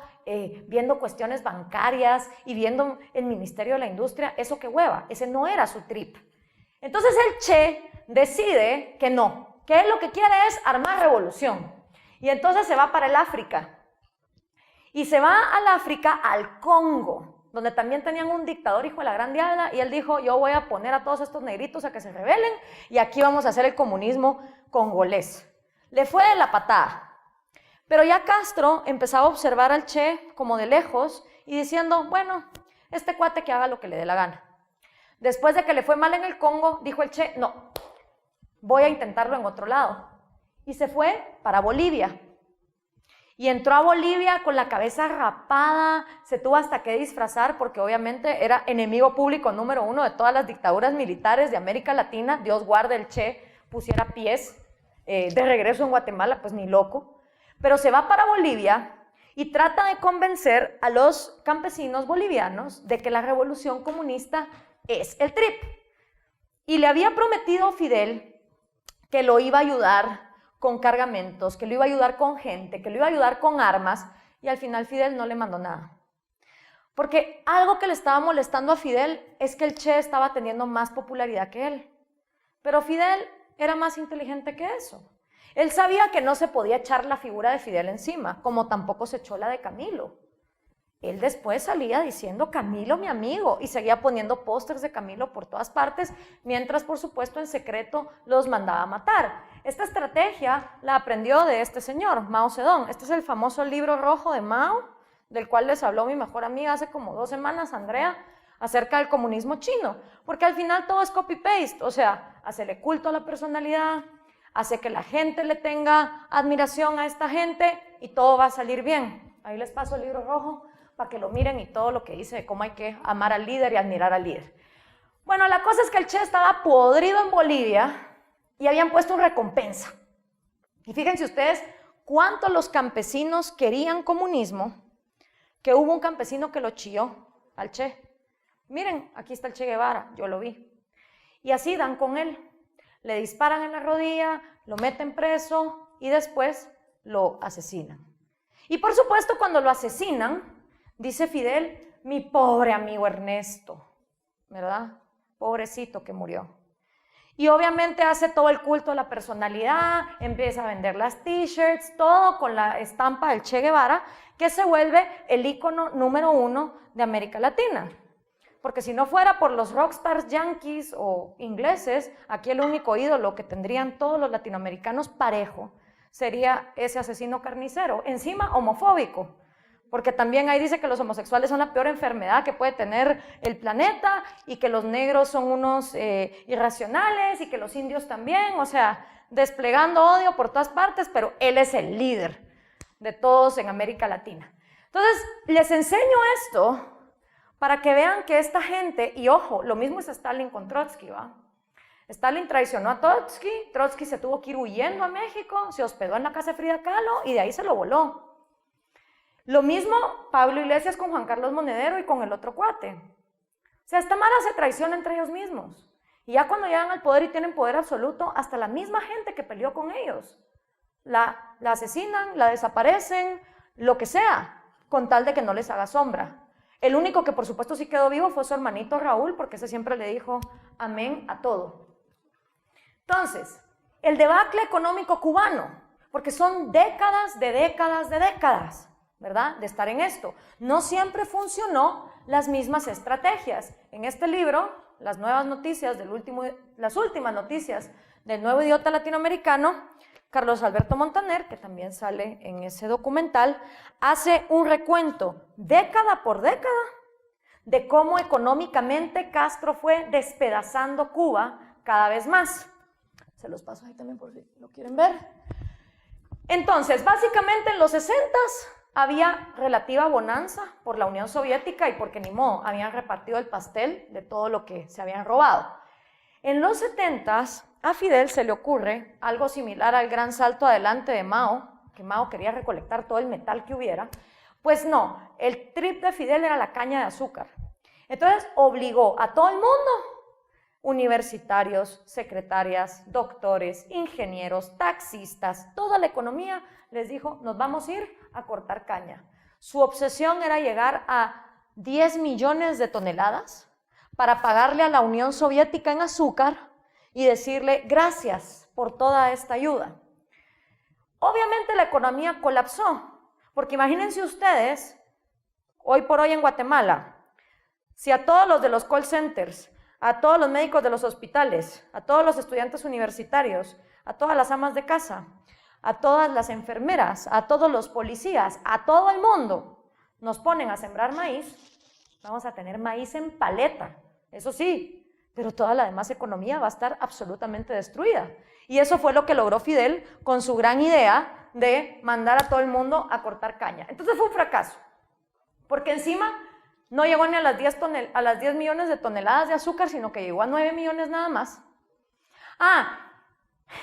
viendo cuestiones bancarias y viendo el Ministerio de la Industria, eso qué hueva, ese no era su trip. Entonces el Che decide que no, que él lo que quiere es armar revolución. Y entonces se va para el África. Y se va al África, al Congo, donde también tenían un dictador hijo de la gran diabla, y él dijo, yo voy a poner a todos estos negritos a que se rebelen, y aquí vamos a hacer el comunismo congolés. Le fue de la patada. Pero ya Castro empezaba a observar al Che como de lejos, y diciendo, bueno, este cuate que haga lo que le dé la gana. Después de que le fue mal en el Congo, dijo el Che, no, voy a intentarlo en otro lado. Y se fue para Bolivia. Y entró a Bolivia con la cabeza rapada, se tuvo hasta que disfrazar porque obviamente era enemigo público número 1 de todas las dictaduras militares de América Latina. Dios guarde el Che pusiera pies de regreso en Guatemala, pues ni loco. Pero se va para Bolivia y trata de convencer a los campesinos bolivianos de que la revolución comunista es el trip. Y le había prometido Fidel que lo iba a ayudar con cargamentos, que lo iba a ayudar con gente, que lo iba a ayudar con armas, y al final Fidel no le mandó nada. Porque algo que le estaba molestando a Fidel es que el Che estaba teniendo más popularidad que él. Pero Fidel era más inteligente que eso. Él sabía que no se podía echar la figura de Fidel encima, como tampoco se echó la de Camilo. Él después salía diciendo Camilo mi amigo y seguía poniendo pósters de Camilo por todas partes, mientras por supuesto en secreto los mandaba a matar. Esta estrategia la aprendió de este señor, Mao Zedong. Este es el famoso libro rojo de Mao, del cual les habló mi mejor amiga hace como 2 semanas, Andrea, acerca del comunismo chino, porque al final todo es copy-paste, o sea, hacerle culto a la personalidad, hace que la gente le tenga admiración a esta gente y todo va a salir bien. Ahí les paso el libro rojo para que lo miren y todo lo que dice de cómo hay que amar al líder y admirar al líder. Bueno, la cosa es que el Che estaba podrido en Bolivia y habían puesto una recompensa. Y fíjense ustedes cuánto los campesinos querían comunismo, que hubo un campesino que lo chilló al Che. Miren, aquí está el Che Guevara, yo lo vi. Y así dan con él. Le disparan en la rodilla, lo meten preso y después lo asesinan. Y por supuesto, cuando lo asesinan, dice Fidel, mi pobre amigo Ernesto, ¿verdad? Pobrecito que murió. Y obviamente hace todo el culto a la personalidad, empieza a vender las t-shirts, todo con la estampa del Che Guevara, que se vuelve el ícono número 1 de América Latina. Porque si no fuera por los rockstars yanquis o ingleses, aquí el único ídolo que tendrían todos los latinoamericanos parejo sería ese asesino carnicero, encima homofóbico. Porque también ahí dice que los homosexuales son la peor enfermedad que puede tener el planeta y que los negros son unos irracionales y que los indios también, o sea, desplegando odio por todas partes, pero él es el líder de todos en América Latina. Entonces, les enseño esto para que vean que esta gente, y ojo, lo mismo es Stalin con Trotsky, ¿va? Stalin traicionó a Trotsky, Trotsky se tuvo que ir huyendo a México, se hospedó en la casa de Frida Kahlo y de ahí se lo voló. Lo mismo Pablo Iglesias con Juan Carlos Monedero y con el otro cuate. O sea, esta mara se traiciona entre ellos mismos. Y ya cuando llegan al poder y tienen poder absoluto, hasta la misma gente que peleó con ellos, la asesinan, la desaparecen, lo que sea, con tal de que no les haga sombra. El único que por supuesto sí quedó vivo fue su hermanito Raúl, porque ese siempre le dijo amén a todo. Entonces, el debacle económico cubano, porque son décadas de décadas de décadas, ¿verdad?, de estar en esto. No siempre funcionó las mismas estrategias. En este libro, las nuevas noticias las últimas noticias del nuevo idiota latinoamericano, Carlos Alberto Montaner, que también sale en ese documental, hace un recuento década por década de cómo económicamente Castro fue despedazando Cuba cada vez más. Se los paso ahí también por si lo quieren ver. Entonces, básicamente en los 60s había relativa bonanza por la Unión Soviética y porque ni modo, habían repartido el pastel de todo lo que se habían robado. En los 70s, a Fidel se le ocurre algo similar al gran salto adelante de Mao, que Mao quería recolectar todo el metal que hubiera. Pues no, el trip de Fidel era la caña de azúcar. Entonces obligó a todo el mundo, universitarios, secretarias, doctores, ingenieros, taxistas, toda la economía, les dijo, nos vamos a ir a cortar caña. Su obsesión era llegar a 10 millones de toneladas para pagarle a la Unión Soviética en azúcar y decirle gracias por toda esta ayuda. Obviamente la economía colapsó, porque imagínense ustedes, hoy por hoy en Guatemala, si a todos los de los call centers, a todos los médicos de los hospitales, a todos los estudiantes universitarios, a todas las amas de casa, a todas las enfermeras, a todos los policías, a todo el mundo, nos ponen a sembrar maíz, vamos a tener maíz en paleta, eso sí, pero toda la demás economía va a estar absolutamente destruida. Y eso fue lo que logró Fidel con su gran idea de mandar a todo el mundo a cortar caña. Entonces fue un fracaso, porque encima no llegó ni a las 10 millones de toneladas de azúcar, sino que llegó a 9 millones nada más.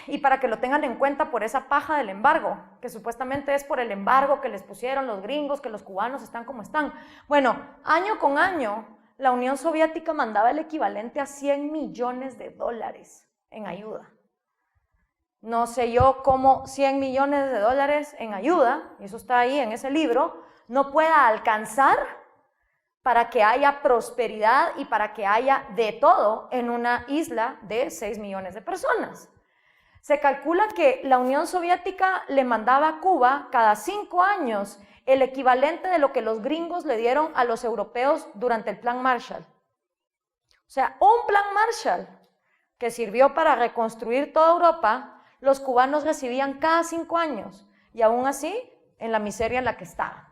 Y para que lo tengan en cuenta por esa paja del embargo, que supuestamente es por el embargo que les pusieron los gringos, que los cubanos están como están. Bueno, año con año, la Unión Soviética mandaba el equivalente a 100 millones de dólares en ayuda. No sé yo cómo 100 millones de dólares en ayuda, y eso está ahí en ese libro, no pueda alcanzar para que haya prosperidad y para que haya de todo en una isla de 6 millones de personas. Se calcula que la Unión Soviética le mandaba a Cuba cada 5 años el equivalente de lo que los gringos le dieron a los europeos durante el Plan Marshall. O sea, un Plan Marshall que sirvió para reconstruir toda Europa, los cubanos recibían cada 5 años y aún así en la miseria en la que estaban.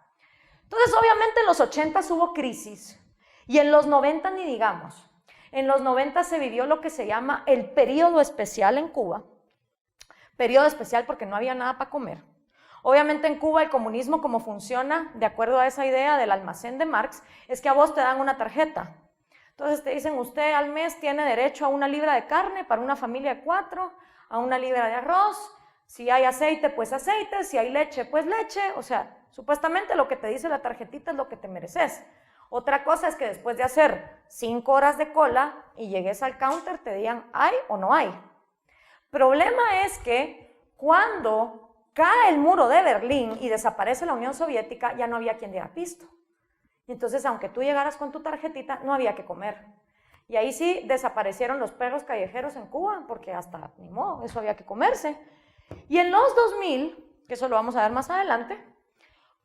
Entonces, obviamente en los 80s hubo crisis y en los 90 ni digamos. En los 90 se vivió lo que se llama el periodo especial en Cuba. Periodo especial porque no había nada para comer. Obviamente en Cuba el comunismo, como funciona, de acuerdo a esa idea del almacén de Marx, es que a vos te dan una tarjeta. Entonces te dicen, usted al mes tiene derecho a 1 libra de carne para una familia de 4, a 1 libra de arroz, si hay aceite, pues aceite, si hay leche, pues leche. O sea, supuestamente lo que te dice la tarjetita es lo que te mereces. Otra cosa es que después de hacer 5 horas de cola y llegues al counter te digan, ¿hay o no hay? Problema es que cuando cae el muro de Berlín y desaparece la Unión Soviética, ya no había quien diera pisto. Y entonces, aunque tú llegaras con tu tarjetita, no había que comer. Y ahí sí desaparecieron los perros callejeros en Cuba, porque hasta, ni modo, eso había que comerse. Y en los 2000, que eso lo vamos a ver más adelante,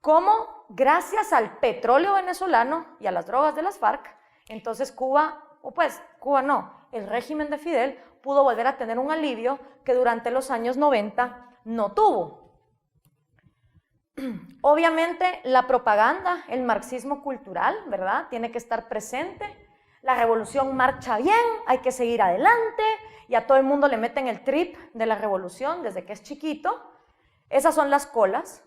como gracias al petróleo venezolano y a las drogas de las FARC, entonces Cuba, o pues Cuba no, el régimen de Fidel pudo volver a tener un alivio que durante los años 90 no tuvo. Obviamente la propaganda, el marxismo cultural, ¿verdad? Tiene que estar presente. La revolución marcha bien, hay que seguir adelante, y a todo el mundo le meten el trip de la revolución desde que es chiquito. Esas son las colas.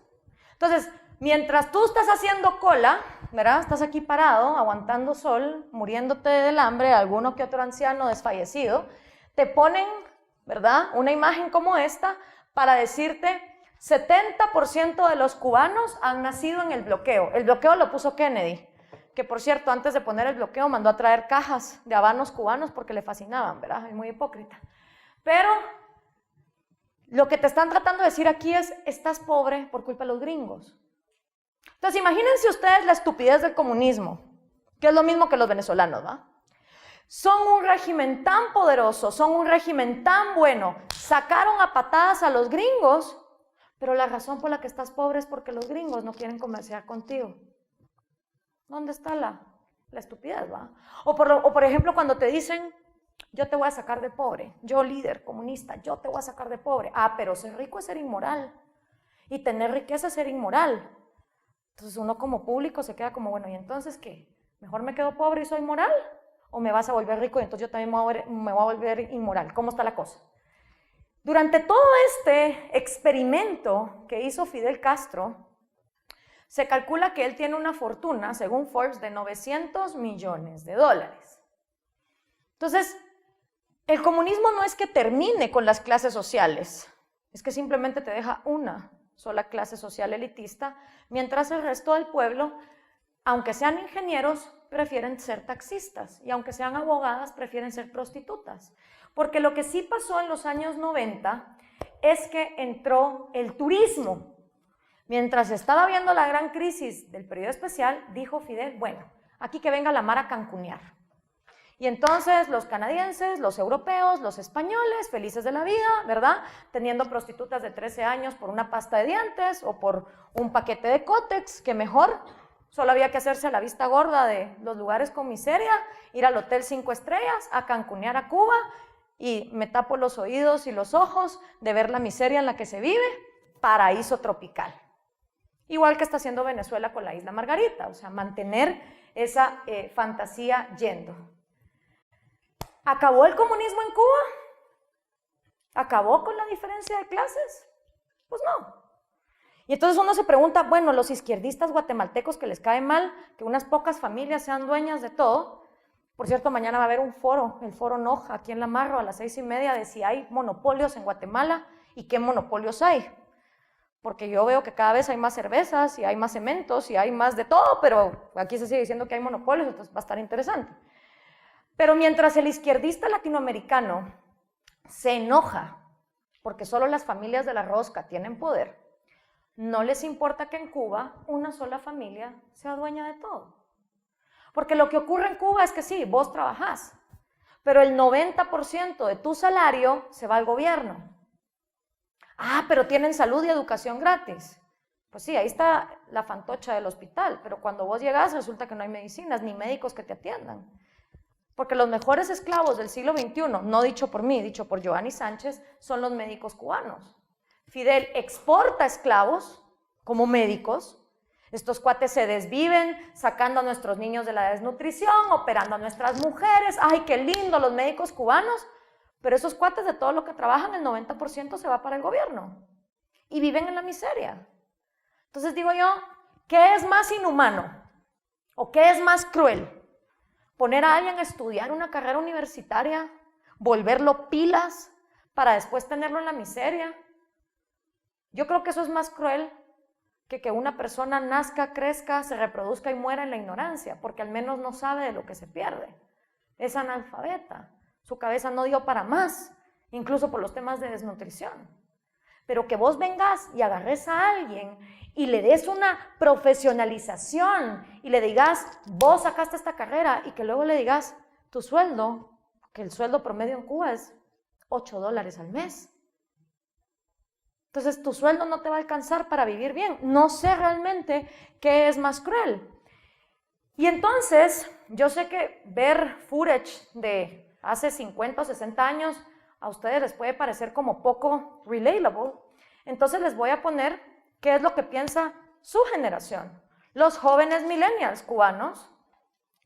Entonces, mientras tú estás haciendo cola, ¿verdad? Estás aquí parado, aguantando sol, muriéndote del hambre, alguno que otro anciano desfallecido, te ponen, ¿verdad?, una imagen como esta para decirte 70% de los cubanos han nacido en el bloqueo. El bloqueo lo puso Kennedy, que por cierto, antes de poner el bloqueo mandó a traer cajas de habanos cubanos porque le fascinaban, ¿verdad? Es muy hipócrita. Pero lo que te están tratando de decir aquí es, estás pobre por culpa de los gringos. Entonces, imagínense ustedes la estupidez del comunismo, que es lo mismo que los venezolanos, ¿va? Son un régimen tan poderoso, son un régimen tan bueno, sacaron a patadas a los gringos, pero la razón por la que estás pobre es porque los gringos no quieren comerciar contigo. ¿Dónde está la estupidez, va? O por ejemplo, cuando te dicen, yo te voy a sacar de pobre, yo líder comunista, yo te voy a sacar de pobre. Ah, pero ser rico es ser inmoral, y tener riqueza es ser inmoral. Entonces uno como público se queda como, bueno, ¿y entonces qué? ¿Mejor me quedo pobre y soy moral? ¿O me vas a volver rico y entonces yo también me voy a volver inmoral? ¿Cómo está la cosa? Durante todo este experimento que hizo Fidel Castro, se calcula que él tiene una fortuna, según Forbes, de $900 millones. Entonces, el comunismo no es que termine con las clases sociales, es que simplemente te deja una sola clase social elitista, mientras el resto del pueblo, aunque sean ingenieros, prefieren ser taxistas, y aunque sean abogadas, prefieren ser prostitutas. Porque lo que sí pasó en los años 90 es que entró el turismo. Mientras estaba viendo la gran crisis del periodo especial, dijo Fidel, bueno, aquí que venga la mar a cancunear. Y entonces los canadienses, los europeos, los españoles, felices de la vida, ¿verdad? Teniendo prostitutas de 13 años por una pasta de dientes o por un paquete de Kotex, que mejor, solo había que hacerse a la vista gorda de los lugares con miseria, ir al hotel 5 estrellas, a cancunear a Cuba, y me tapo los oídos y los ojos de ver la miseria en la que se vive, paraíso tropical. Igual que está haciendo Venezuela con la Isla Margarita, o sea, mantener esa fantasía yendo. ¿Acabó el comunismo en Cuba? ¿Acabó con la diferencia de clases? Pues no. Y entonces uno se pregunta, bueno, los izquierdistas guatemaltecos que les cae mal que unas pocas familias sean dueñas de todo. Por cierto, mañana va a haber un foro, el foro Noja, aquí en La Marro, a las 6:30, de si hay monopolios en Guatemala y qué monopolios hay. Porque yo veo que cada vez hay más cervezas y hay más cementos y hay más de todo, pero aquí se sigue diciendo que hay monopolios, entonces va a estar interesante. Pero mientras el izquierdista latinoamericano se enoja porque solo las familias de la rosca tienen poder, no les importa que en Cuba una sola familia sea dueña de todo. Porque lo que ocurre en Cuba es que sí, vos trabajás, pero el 90% de tu salario se va al gobierno. Ah, pero tienen salud y educación gratis. Pues sí, ahí está la fantocha del hospital, pero cuando vos llegás resulta que no hay medicinas ni médicos que te atiendan. Porque los mejores esclavos del siglo XXI, no dicho por mí, dicho por Giovanni Sánchez, son los médicos cubanos. Fidel exporta esclavos como médicos. Estos cuates se desviven sacando a nuestros niños de la desnutrición, operando a nuestras mujeres. ¡Ay, qué lindo los médicos cubanos! Pero esos cuates de todo lo que trabajan, el 90% se va para el gobierno. Y viven en la miseria. Entonces digo yo, ¿qué es más inhumano? ¿O qué es más cruel? poner a alguien a estudiar una carrera universitaria, volverlo pilas para después tenerlo en la miseria. Yo creo que eso es más cruel que una persona nazca, crezca, se reproduzca y muera en la ignorancia, porque al menos no sabe de lo que se pierde. Es analfabeta, su cabeza no dio para más, incluso por los temas de desnutrición. Pero que vos vengas y agarres a alguien y le des una profesionalización y le digas, vos sacaste esta carrera, y que luego le digas, tu sueldo, que el sueldo promedio en Cuba es $8 al mes. Entonces tu sueldo no te va a alcanzar para vivir bien. No sé realmente qué es más cruel. Y entonces, yo sé que ver footage de hace 50 o 60 años a ustedes les puede parecer como poco relatable. Entonces les voy a poner qué es lo que piensa su generación. Los jóvenes millennials cubanos,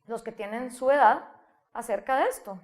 los que tienen su edad, acerca de esto.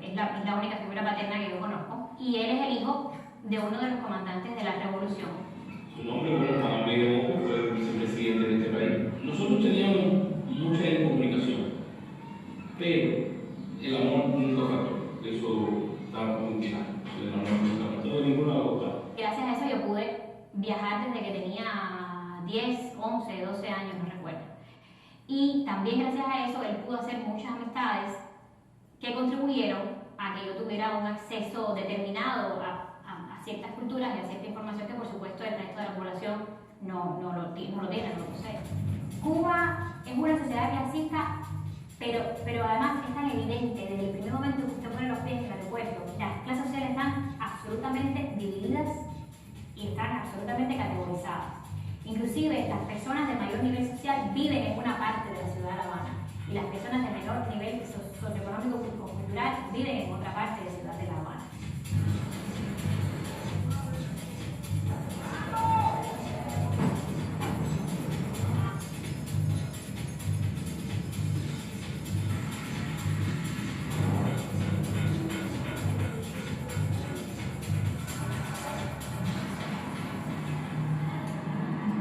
Es la única figura paterna que yo conozco, y él es el hijo de uno de los comandantes de la revolución. Su nombre, bueno, Juan Miguel Moco, fue el vicepresidente de este país. Nosotros teníamos mucha comunicación, pero el amor nunca faltó. Eso estaba muy claro. El amor nunca faltó de ninguna otra. Gracias a eso yo pude viajar desde que tenía 10, 11, 12 años, no recuerdo. Y también gracias a eso él pudo hacer muchas amistades que contribuyeron a que yo tuviera un acceso determinado a ciertas culturas y a cierta información que por supuesto el resto de la población no lo tiene, no lo posee. Cuba es una sociedad clasista, pero además es tan evidente desde el primer momento que usted pone los pies en el aeropuerto. Las clases sociales están absolutamente divididas y están absolutamente categorizadas. Inclusive las personas de mayor nivel social viven en una parte de la ciudad de La Habana y las personas de menor nivel socioeconómico y cultural viven en otra parte de la ciudad de La Habana.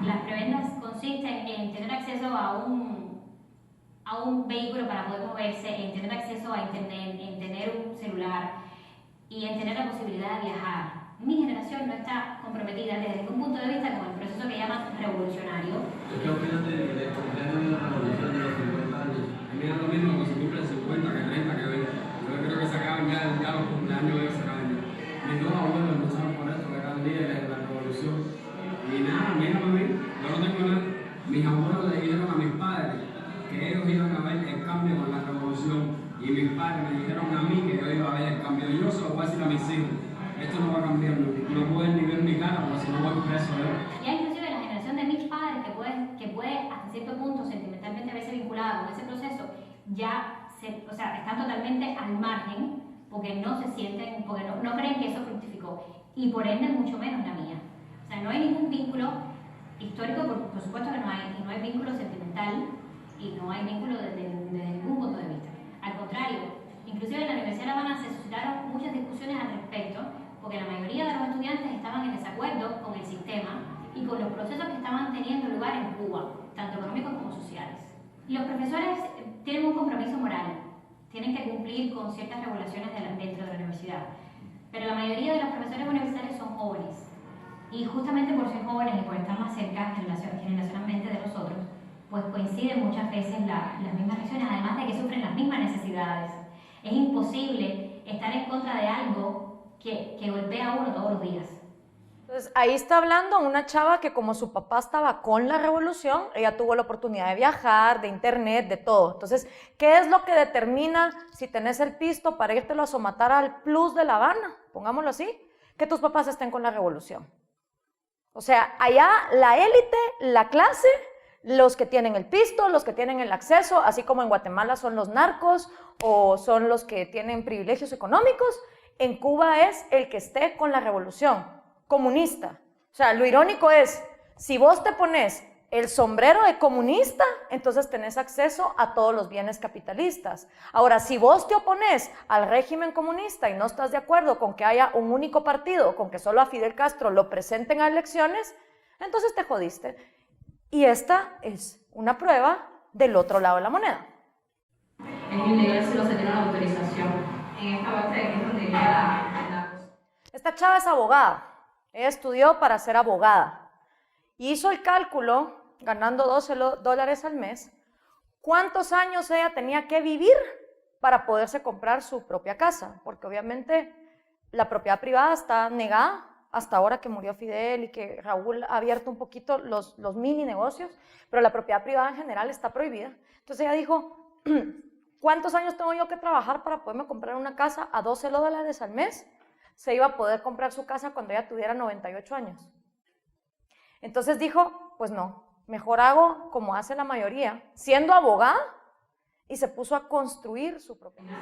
Las prebendas consisten en tener acceso a un vehículo para poder moverse, en tener acceso a internet, en tener un celular y en tener la posibilidad de viajar. Mi generación no está comprometida desde ningún punto de vista con el proceso que llaman revolucionario. ¿Qué opinas del cumpleaños de la revolución de los 50 años? A mí me da lo mismo que se cumplen 50, que 30, que 20. Yo creo que se acaban ya los cumpleaños de se acaban ya. Mis dos abuelos lucharon por esto, que eran líderes de la revolución. Y nada, mírame a mí, yo no tengo nada. Mis abuelos le dijeron a mis padres que ellos iban a ver el cambio con la revolución, y mis padres me dijeron a mí que yo iba a ver el cambio. Yo se lo voy a decir a mis hijos, esto no va a cambiar, no pueden ni ver mi cara porque si no voy preso. Ya inclusive la generación de mis padres, que puede hasta cierto punto sentimentalmente verse vinculada con ese proceso, ya están totalmente al margen porque no se sienten, porque no creen que eso fructificó, y por ende mucho menos la mía. O sea, no hay ningún vínculo histórico, por supuesto que no hay, y no hay vínculo sentimental, y no hay vínculo desde ningún punto de vista. Al contrario, inclusive en la Universidad de La Habana se suscitaron muchas discusiones al respecto, porque la mayoría de los estudiantes estaban en desacuerdo con el sistema y con los procesos que estaban teniendo lugar en Cuba, tanto económicos como sociales. Los profesores tienen un compromiso moral, tienen que cumplir con ciertas regulaciones dentro de la universidad, pero la mayoría de los profesores universitarios son jóvenes, y justamente por ser jóvenes y por estar más cerca generacionalmente de nosotros, pues coinciden muchas veces las mismas reacciones, además de que sufren las mismas necesidades. Es imposible estar en contra de algo que golpea a uno todos los días. Entonces, ahí está hablando una chava que como su papá estaba con la revolución, ella tuvo la oportunidad de viajar, de internet, de todo. Entonces, ¿qué es lo que determina si tenés el pisto para írtelo a somatar al plus de La Habana? Pongámoslo así, que tus papás estén con la revolución. O sea, allá la élite, la clase, los que tienen el pisto, los que tienen el acceso, así como en Guatemala son los narcos o son los que tienen privilegios económicos, en Cuba es el que esté con la revolución comunista. O sea, lo irónico es, si vos te pones el sombrero de comunista, entonces tenés acceso a todos los bienes capitalistas. Ahora, si vos te opones al régimen comunista y no estás de acuerdo con que haya un único partido, con que solo a Fidel Castro lo presenten a elecciones, entonces te jodiste. Y esta es una prueba del otro lado de la moneda. Es ilegal si no se tiene una autorización. En esta parte es donde llega la... Esta chava es abogada. Ella estudió para ser abogada. Y hizo el cálculo, ganando $12 al mes, cuántos años ella tenía que vivir para poderse comprar su propia casa. Porque obviamente la propiedad privada está negada hasta ahora que murió Fidel y que Raúl ha abierto un poquito los mini negocios, pero la propiedad privada en general está prohibida. Entonces ella dijo, ¿cuántos años tengo yo que trabajar para poderme comprar una casa a $12 al mes? Se iba a poder comprar su casa cuando ella tuviera 98 años. Entonces dijo, pues no, mejor hago como hace la mayoría, siendo abogada, y se puso a construir su propia casa.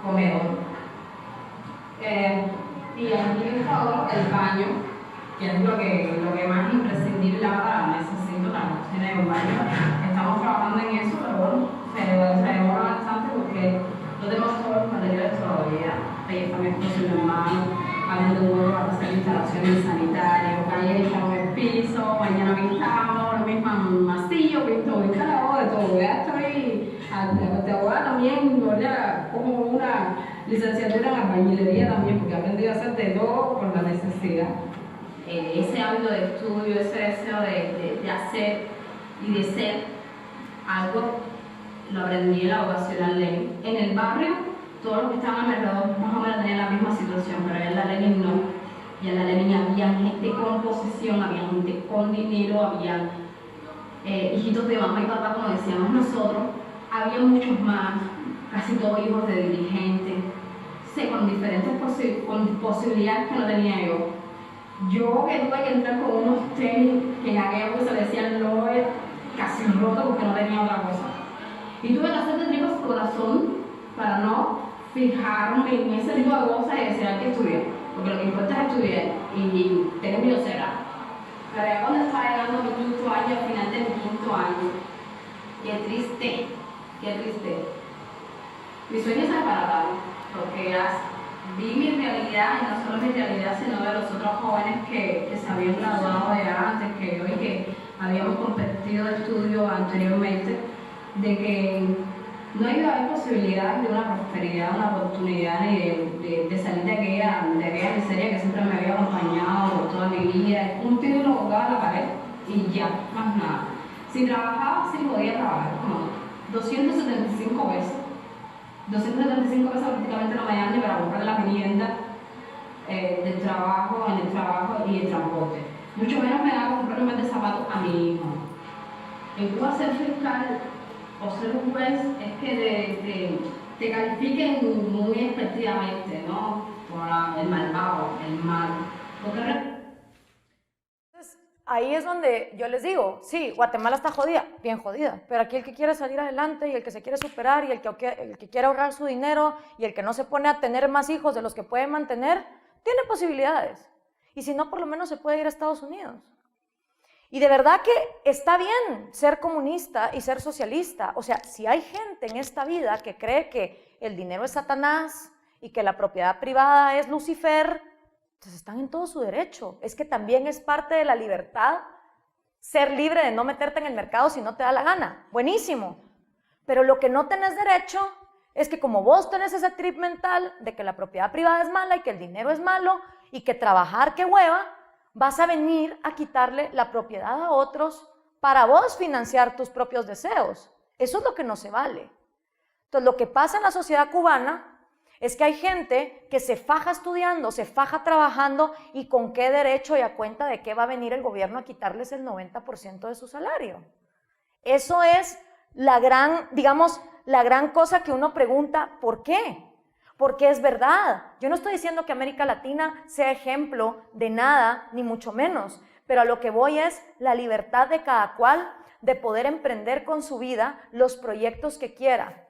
Comedor. Y aquí está el baño, que es lo que más imprescindible ahora. Necesito la cocina y un baño. Estamos trabajando en eso, pero bueno, se demora bastante porque no tenemos todos los materiales todavía. Ahí está mi esposo y mi hermano, hablando de nuevo para hacer instalaciones sanitarias. Ayer echamos el piso, mañana pintamos, lo mismo masillo, pinto y calado, de todo. Ya estoy, de abogada también, como una licenciatura en albañilería también, porque he aprendido a hacer de todo por la necesidad. Ese hábito de estudio, ese deseo de hacer y de ser algo, lo aprendí en la vocacional Lenin. En el barrio, todos los que estaban a mi alrededor más o menos tenían la misma situación, pero en la Lenin no. Y en la Lenin había gente con posesión, había gente con dinero, había hijitos de mamá y papá, como decíamos nosotros, había muchos más, casi todos hijos de dirigentes, con diferentes posibilidades que no tenía yo. Yo que tuve que entrar con unos tenis que en aquella época se decían Loe, casi rotos porque no tenía otra cosa. Y tuve que hacer de tripas corazón para no fijarme en ese tipo de cosas y decir hay que estudiar, porque lo que importa es estudiar y tener mi docera. Pero ya cuando estaba llegando a mi quinto año, al final de mi quinto año, qué triste, qué triste. Mi sueño es separarme, porque vi mi realidad, y no solo mi realidad, sino de los otros jóvenes que se habían graduado de antes que yo y que habíamos competido de estudio anteriormente, de que no iba a haber posibilidades de una prosperidad, una oportunidad de salir de aquella miseria que siempre me había acompañado por toda mi vida. Un título colgado en la pared y ya, más nada. Si trabajaba, sí podía trabajar, como 275 pesos. 275 pesos prácticamente no me dan ni para comprar la vivienda del trabajo, en el trabajo y el transporte. Mucho menos me da comprar un par de zapatos a mi hijo. En Cuba ser fiscal o ser un juez es que te califiquen muy efectivamente, ¿no? Por el malvado, el mal. Entonces, ahí es donde yo les digo, sí, Guatemala está jodida, bien jodida, pero aquí el que quiere salir adelante y el que se quiere superar y el que quiere ahorrar su dinero y el que no se pone a tener más hijos de los que puede mantener, tiene posibilidades. Y si no, por lo menos se puede ir a Estados Unidos. Y de verdad que está bien ser comunista y ser socialista. O sea, si hay gente en esta vida que cree que el dinero es Satanás y que la propiedad privada es Lucifer, entonces están en todo su derecho. Es que también es parte de la libertad ser libre de no meterte en el mercado si no te da la gana. Buenísimo. Pero lo que no tenés derecho es que como vos tenés ese trip mental de que la propiedad privada es mala y que el dinero es malo y que trabajar qué hueva, vas a venir a quitarle la propiedad a otros para vos financiar tus propios deseos. Eso es lo que no se vale. Entonces, lo que pasa en la sociedad cubana es que hay gente que se faja estudiando, se faja trabajando y con qué derecho y a cuenta de qué va a venir el gobierno a quitarles el 90% de su salario. Eso es la gran, digamos, la gran cosa que uno pregunta, ¿por qué? porque es verdad. Yo no estoy diciendo que América Latina sea ejemplo de nada, ni mucho menos, pero a lo que voy es la libertad de cada cual de poder emprender con su vida los proyectos que quiera.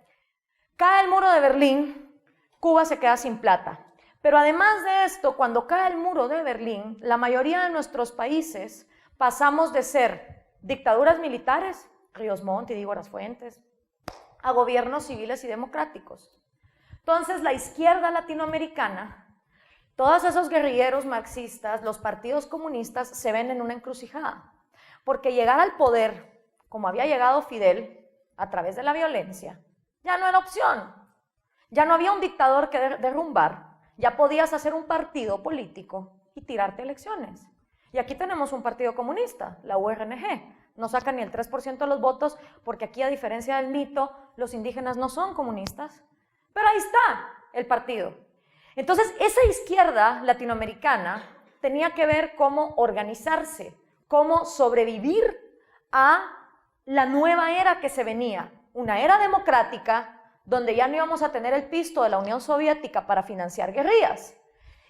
Cae el muro de Berlín, Cuba se queda sin plata. Pero además de esto, cuando cae el muro de Berlín, la mayoría de nuestros países pasamos de ser dictaduras militares, Ríos Montt y Dígoras Fuentes, a gobiernos civiles y democráticos. Entonces, la izquierda latinoamericana, todos esos guerrilleros marxistas, los partidos comunistas, se ven en una encrucijada. Porque llegar al poder, como había llegado Fidel, a través de la violencia, ya no era opción. Ya no había un dictador que derrumbar. Ya podías hacer un partido político y tirarte elecciones. Y aquí tenemos un partido comunista, la URNG. No sacan ni el 3% de los votos, porque aquí, a diferencia del mito, los indígenas no son comunistas. Pero ahí está el partido. Entonces, esa izquierda latinoamericana tenía que ver cómo organizarse, cómo sobrevivir a la nueva era que se venía. Una era democrática, donde ya no íbamos a tener el pisto de la Unión Soviética para financiar guerrillas.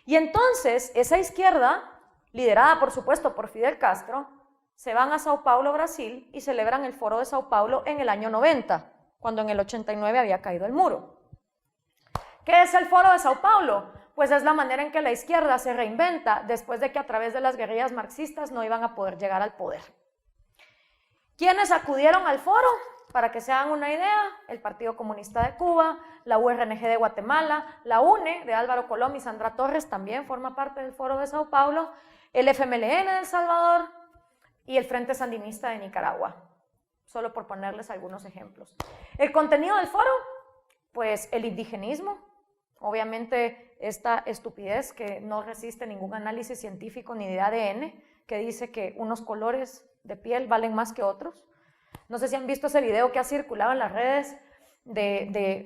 Y entonces, esa izquierda, liderada por supuesto por Fidel Castro, se van a Sao Paulo, Brasil, y celebran el Foro de Sao Paulo en el año 90, cuando en el 89 había caído el muro. ¿Qué es el Foro de Sao Paulo? Pues es la manera en que la izquierda se reinventa después de que a través de las guerrillas marxistas no iban a poder llegar al poder. ¿Quiénes acudieron al foro? Para que se hagan una idea, el Partido Comunista de Cuba, la URNG de Guatemala, la UNE de Álvaro Colom y Sandra Torres también forma parte del Foro de Sao Paulo, el FMLN de El Salvador y el Frente Sandinista de Nicaragua, solo por ponerles algunos ejemplos. El contenido del foro, pues el indigenismo, obviamente esta estupidez que no resiste ningún análisis científico ni de ADN, que dice que unos colores de piel valen más que otros. No sé si han visto ese video que ha circulado en las redes,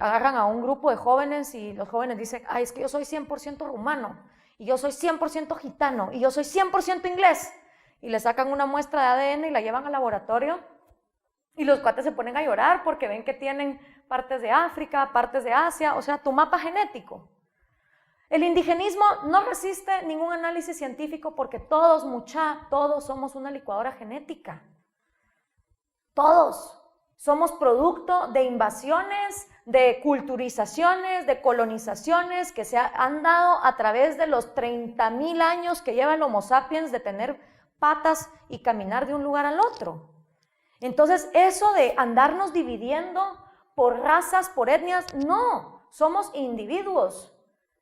agarran a un grupo de jóvenes y los jóvenes dicen, ay, es que yo soy 100% rumano, y yo soy 100% gitano, y yo soy 100% inglés, y le sacan una muestra de ADN y la llevan al laboratorio, y los cuates se ponen a llorar porque ven que tienen partes de África, partes de Asia, o sea, tu mapa genético. El indigenismo no resiste ningún análisis científico porque todos somos una licuadora genética. Todos somos producto de invasiones, de culturizaciones, de colonizaciones que se han dado a través de los 30.000 años que lleva el Homo sapiens de tener patas y caminar de un lugar al otro. Entonces, eso de andarnos dividiendo por razas, por etnias, no, somos individuos.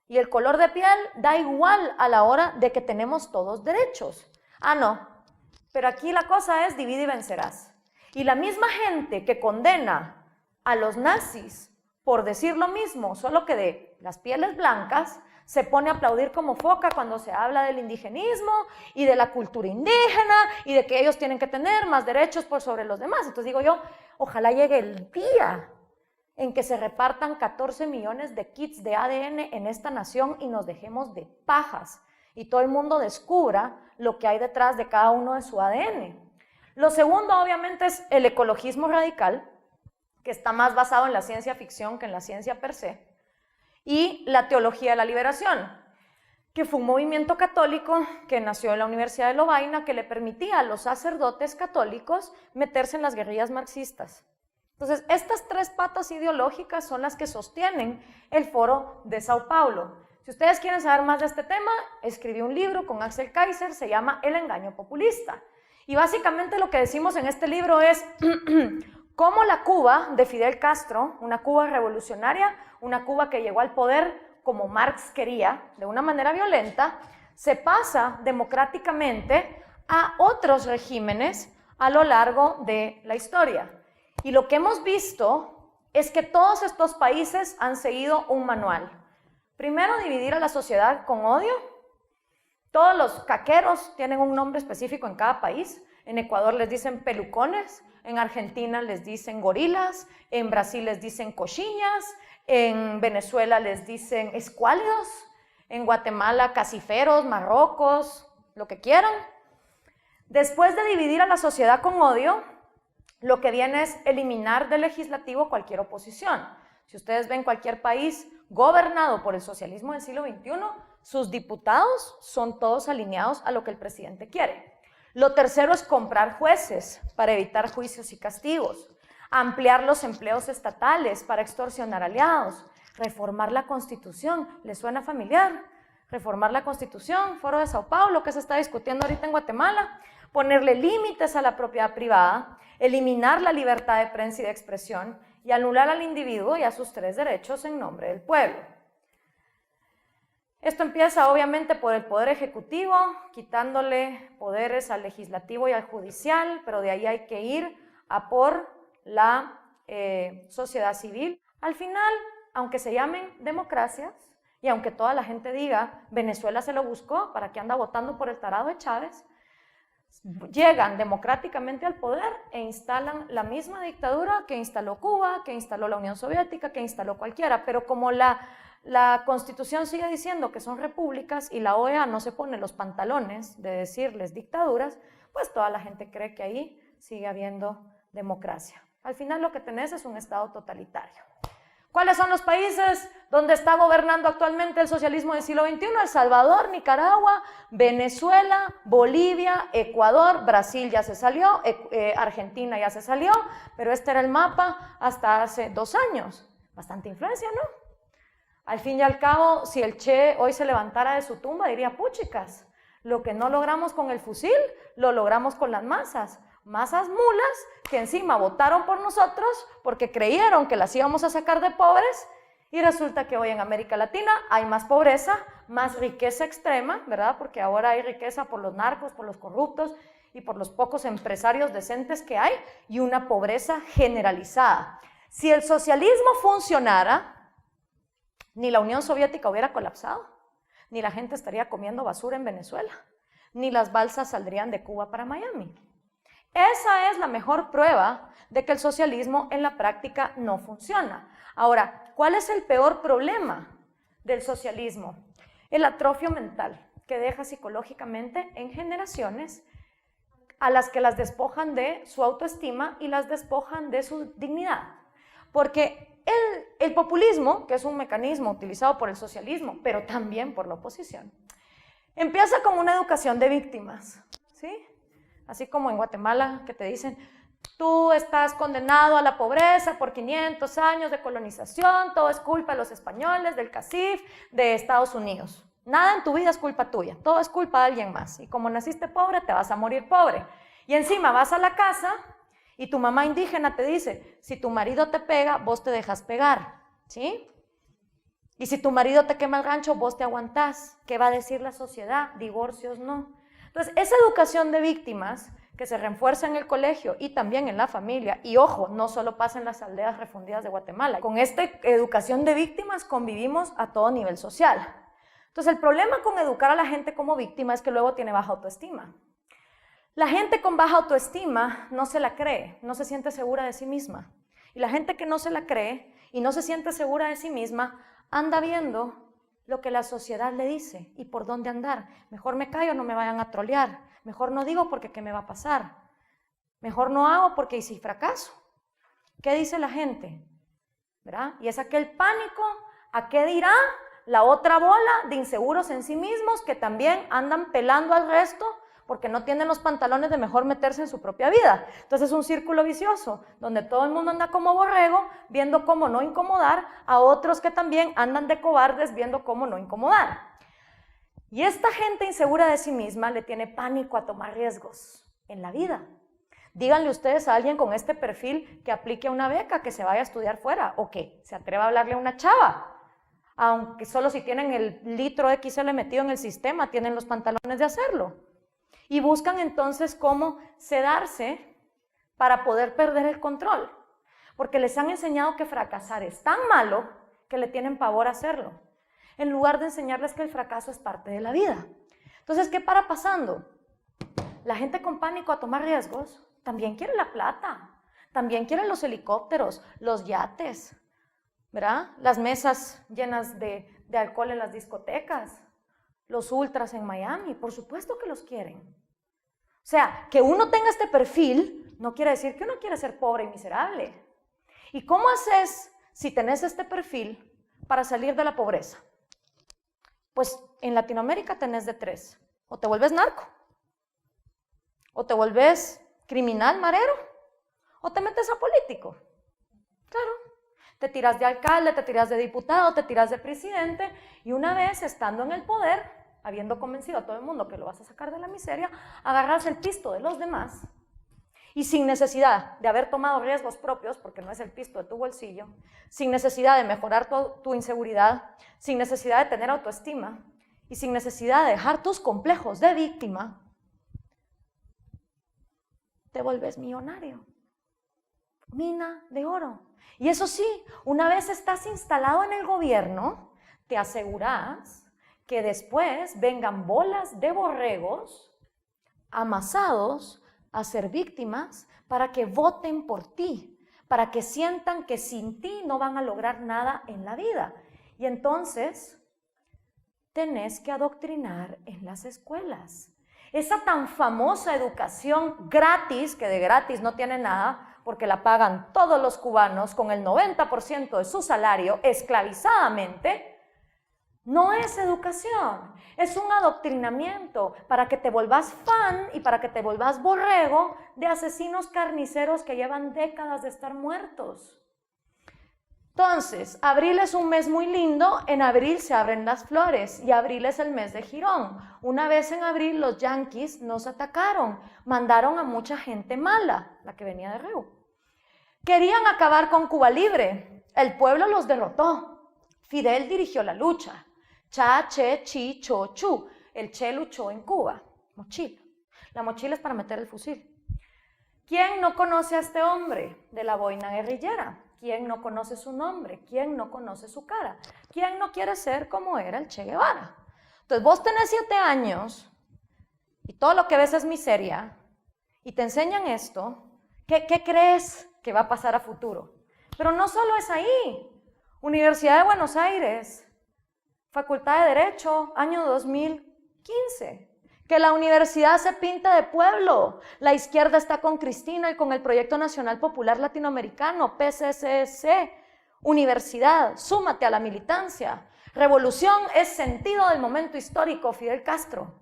Y el color de piel da igual a la hora de que tenemos todos derechos. Ah, no, pero aquí la cosa es divide y vencerás. Y la misma gente que condena a los nazis por decir lo mismo, solo que de las pieles blancas, se pone a aplaudir como foca cuando se habla del indigenismo y de la cultura indígena y de que ellos tienen que tener más derechos por sobre los demás. Entonces digo yo, ojalá llegue el día en que se repartan 14 millones de kits de ADN en esta nación y nos dejemos de pajas y todo el mundo descubra lo que hay detrás de cada uno de su ADN. Lo segundo, obviamente, es el ecologismo radical, que está más basado en la ciencia ficción que en la ciencia per se, y la teología de la liberación, que fue un movimiento católico que nació en la Universidad de Lovaina que le permitía a los sacerdotes católicos meterse en las guerrillas marxistas. Entonces, estas tres patas ideológicas son las que sostienen el Foro de Sao Paulo. Si ustedes quieren saber más de este tema, escribí un libro con Axel Kaiser, se llama El engaño populista. Y básicamente lo que decimos en este libro es cómo la Cuba de Fidel Castro, una Cuba revolucionaria, una Cuba que llegó al poder como Marx quería, de una manera violenta, se pasa democráticamente a otros regímenes a lo largo de la historia. Y lo que hemos visto es que todos estos países han seguido un manual. Primero, dividir a la sociedad con odio. Todos los caqueros tienen un nombre específico en cada país. En Ecuador les dicen pelucones, en Argentina les dicen gorilas, en Brasil les dicen coxinhas, en Venezuela les dicen escuálidos, en Guatemala caciferos, marrocos, lo que quieran. Después de dividir a la sociedad con odio, lo que viene es eliminar del legislativo cualquier oposición. Si ustedes ven cualquier país gobernado por el socialismo del siglo XXI, sus diputados son todos alineados a lo que el presidente quiere. Lo tercero es comprar jueces para evitar juicios y castigos, ampliar los empleos estatales para extorsionar aliados, reformar la Constitución. ¿Les suena familiar? Reformar la Constitución, Foro de Sao Paulo, que se está discutiendo ahorita en Guatemala, ponerle límites a la propiedad privada, eliminar la libertad de prensa y de expresión y anular al individuo y a sus 3 derechos en nombre del pueblo. Esto empieza obviamente por el Poder Ejecutivo, quitándole poderes al Legislativo y al Judicial, pero de ahí hay que ir a por la sociedad civil. Al final, aunque se llamen democracias, y aunque toda la gente diga, Venezuela se lo buscó, ¿para qué anda votando por el tarado de Chávez? Llegan democráticamente al poder e instalan la misma dictadura que instaló Cuba, que instaló la Unión Soviética, que instaló cualquiera, pero como la Constitución sigue diciendo que son repúblicas y la OEA no se pone los pantalones de decirles dictaduras, pues toda la gente cree que ahí sigue habiendo democracia. Al final lo que tenés es un Estado totalitario. ¿Cuáles son los países donde está gobernando actualmente el socialismo del siglo XXI? El Salvador, Nicaragua, Venezuela, Bolivia, Ecuador, Brasil ya se salió, Argentina ya se salió, pero este era el mapa hasta hace 2 años. Bastante influencia, ¿no? Al fin y al cabo, si el Che hoy se levantara de su tumba, diría, puchicas, lo que no logramos con el fusil, lo logramos con las masas. Masas mulas que encima votaron por nosotros porque creyeron que las íbamos a sacar de pobres y resulta que hoy en América Latina hay más pobreza, más riqueza extrema, ¿verdad? Porque ahora hay riqueza por los narcos, por los corruptos y por los pocos empresarios decentes que hay y una pobreza generalizada. Si el socialismo funcionara, ni la Unión Soviética hubiera colapsado, ni la gente estaría comiendo basura en Venezuela, ni las balsas saldrían de Cuba para Miami. Esa es la mejor prueba de que el socialismo en la práctica no funciona. Ahora, ¿cuál es el peor problema del socialismo? El atrofio mental que deja psicológicamente en generaciones a las que las despojan de su autoestima y las despojan de su dignidad. Porque el populismo, que es un mecanismo utilizado por el socialismo, pero también por la oposición, empieza con una educación de víctimas, ¿sí? Así como en Guatemala, que te dicen, tú estás condenado a la pobreza por 500 años de colonización, todo es culpa de los españoles, del CACIF, de Estados Unidos. Nada en tu vida es culpa tuya, todo es culpa de alguien más. Y como naciste pobre, te vas a morir pobre. Y encima vas a la casa y tu mamá indígena te dice, si tu marido te pega, vos te dejas pegar, ¿sí? Y si tu marido te quema el rancho, vos te aguantás. ¿Qué va a decir la sociedad? Divorcios no. Entonces, esa educación de víctimas que se refuerza en el colegio y también en la familia, y ojo, no solo pasa en las aldeas refundidas de Guatemala, con esta educación de víctimas convivimos a todo nivel social. Entonces, el problema con educar a la gente como víctima es que luego tiene baja autoestima. La gente con baja autoestima no se la cree, no se siente segura de sí misma. Y la gente que no se la cree y no se siente segura de sí misma anda viendo lo que la sociedad le dice y por dónde andar. Mejor me callo, no me vayan a trolear. Mejor no digo porque ¿qué me va a pasar? Mejor no hago porque ¿y si fracaso? ¿Qué dice la gente? ¿Verdad? Y es aquel pánico a qué dirá la otra bola de inseguros en sí mismos que también andan pelando al resto porque no tienen los pantalones de mejor meterse en su propia vida. Entonces es un círculo vicioso, donde todo el mundo anda como borrego, viendo cómo no incomodar a otros que también andan de cobardes, viendo cómo no incomodar. Y esta gente insegura de sí misma le tiene pánico a tomar riesgos en la vida. Díganle ustedes a alguien con este perfil que aplique una beca, que se vaya a estudiar fuera, o que se atreva a hablarle a una chava, aunque solo si tienen el litro XL metido en el sistema, tienen los pantalones de hacerlo. Y buscan entonces cómo sedarse para poder perder el control, porque les han enseñado que fracasar es tan malo que le tienen pavor a hacerlo, en lugar de enseñarles que el fracaso es parte de la vida. Entonces, ¿qué para pasando? La gente con pánico a tomar riesgos también quiere la plata, también quiere los helicópteros, los yates, ¿verdad? Las mesas llenas de alcohol en las discotecas, los ultras en Miami, por supuesto que los quieren. O sea, que uno tenga este perfil no quiere decir que uno quiere ser pobre y miserable. ¿Y cómo haces si tenés este perfil para salir de la pobreza? Pues en Latinoamérica tenés de tres. O te vuelves narco, o te vuelves criminal marero, o te metes a político. Claro, te tiras de alcalde, te tiras de diputado, te tiras de presidente, y una vez estando en el poder, habiendo convencido a todo el mundo que lo vas a sacar de la miseria, agarras el pisto de los demás, y sin necesidad de haber tomado riesgos propios, porque no es el pisto de tu bolsillo, sin necesidad de mejorar tu inseguridad, sin necesidad de tener autoestima, y sin necesidad de dejar tus complejos de víctima, te vuelves millonario. Mina de oro. Y eso sí, una vez estás instalado en el gobierno, te aseguras que después vengan bolas de borregos amasados a ser víctimas para que voten por ti, para que sientan que sin ti no van a lograr nada en la vida. Y entonces tenés que adoctrinar en las escuelas. Esa tan famosa educación gratis, que de gratis no tiene nada, porque la pagan todos los cubanos con el 90% de su salario esclavizadamente, no es educación, es un adoctrinamiento para que te vuelvas fan y para que te vuelvas borrego de asesinos carniceros que llevan décadas de estar muertos. Entonces, abril es un mes muy lindo, en abril se abren las flores y abril es el mes de Girón. Una vez en abril los yanquis nos atacaron, mandaron a mucha gente mala, la que venía de Río. Querían acabar con Cuba Libre, el pueblo los derrotó. Fidel dirigió la lucha. Cha, che, chi, cho, chu. El che luchó en Cuba. Mochila. La mochila es para meter el fusil. ¿Quién no conoce a este hombre de la boina guerrillera? ¿Quién no conoce su nombre? ¿Quién no conoce su cara? ¿Quién no quiere ser como era el Che Guevara? Entonces vos tenés 7 años y todo lo que ves es miseria y te enseñan esto, ¿qué crees que va a pasar a futuro? Pero no solo es ahí. Universidad de Buenos Aires, Facultad de Derecho, año 2015. Que la universidad se pinta de pueblo. La izquierda está con Cristina y con el Proyecto Nacional Popular Latinoamericano, PCCC. Universidad, súmate a la militancia. Revolución es sentido del momento histórico, Fidel Castro.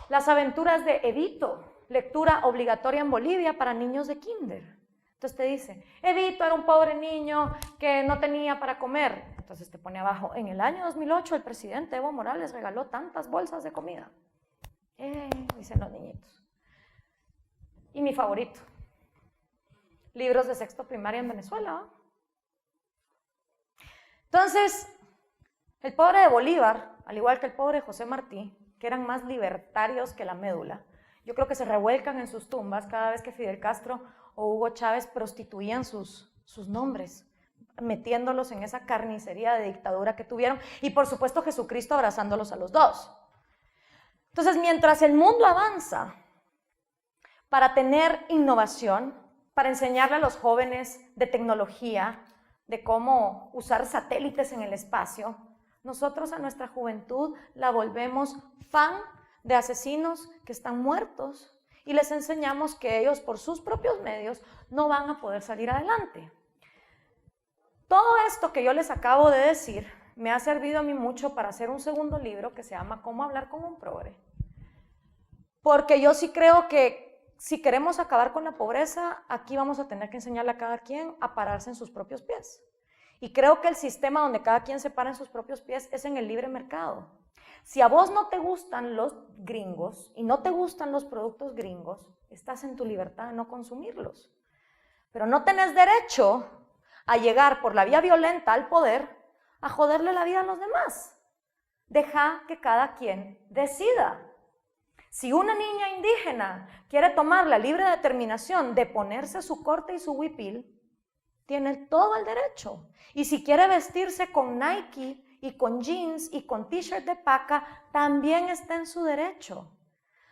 Las aventuras de Evito, lectura obligatoria en Bolivia para niños de kinder. Entonces te dice, Evito era un pobre niño que no tenía para comer. Entonces te pone abajo, en el año 2008 el presidente Evo Morales regaló tantas bolsas de comida. Dicen los niñitos. Y mi favorito, libros de sexto primaria en Venezuela. Entonces, el pobre de Bolívar, al igual que el pobre de José Martí, que eran más libertarios que la médula, yo creo que se revuelcan en sus tumbas cada vez que Fidel Castro o Hugo Chávez prostituían sus nombres, metiéndolos en esa carnicería de dictadura que tuvieron, y por supuesto Jesucristo abrazándolos a los dos. Entonces, mientras el mundo avanza para tener innovación, para enseñarle a los jóvenes de tecnología, de cómo usar satélites en el espacio, nosotros a nuestra juventud la volvemos fan de asesinos que están muertos y les enseñamos que ellos por sus propios medios no van a poder salir adelante. Todo esto que yo les acabo de decir me ha servido a mí mucho para hacer un segundo libro que se llama Cómo hablar con un progre. Porque yo sí creo que si queremos acabar con la pobreza, aquí vamos a tener que enseñarle a cada quien a pararse en sus propios pies. Y creo que el sistema donde cada quien se para en sus propios pies es en el libre mercado. Si a vos no te gustan los gringos y no te gustan los productos gringos, estás en tu libertad de no consumirlos. Pero no tenés derecho a llegar por la vía violenta al poder a joderle la vida a los demás. Deja que cada quien decida. Si una niña indígena quiere tomar la libre determinación de ponerse su corte y su huipil, tiene todo el derecho. Y si quiere vestirse con Nike y con jeans y con t-shirt de paca, también está en su derecho.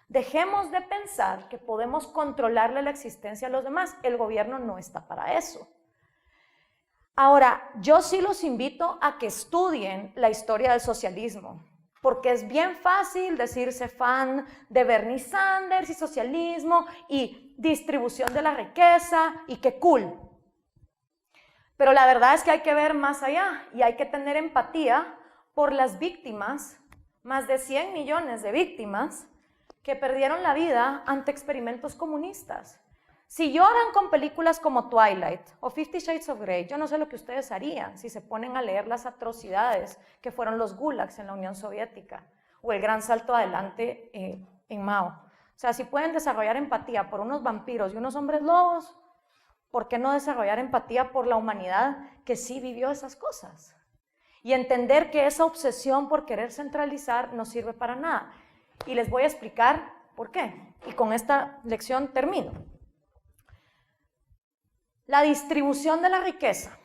Dejemos de pensar que podemos controlarle la existencia a los demás. El gobierno no está para eso. Ahora, yo sí los invito a que estudien la historia del socialismo, porque es bien fácil decirse fan de Bernie Sanders y socialismo y distribución de la riqueza y qué cool. Pero la verdad es que hay que ver más allá y hay que tener empatía por las víctimas, más de 100 millones de víctimas que perdieron la vida ante experimentos comunistas. Si lloran con películas como Twilight o 50 Shades of Grey, yo no sé lo que ustedes harían si se ponen a leer las atrocidades que fueron los gulags en la Unión Soviética o el gran salto adelante en Mao. O sea, si pueden desarrollar empatía por unos vampiros y unos hombres lobos, ¿por qué no desarrollar empatía por la humanidad que sí vivió esas cosas? Y entender que esa obsesión por querer centralizar no sirve para nada. Y les voy a explicar por qué. Y con esta lección termino. La distribución de la riqueza,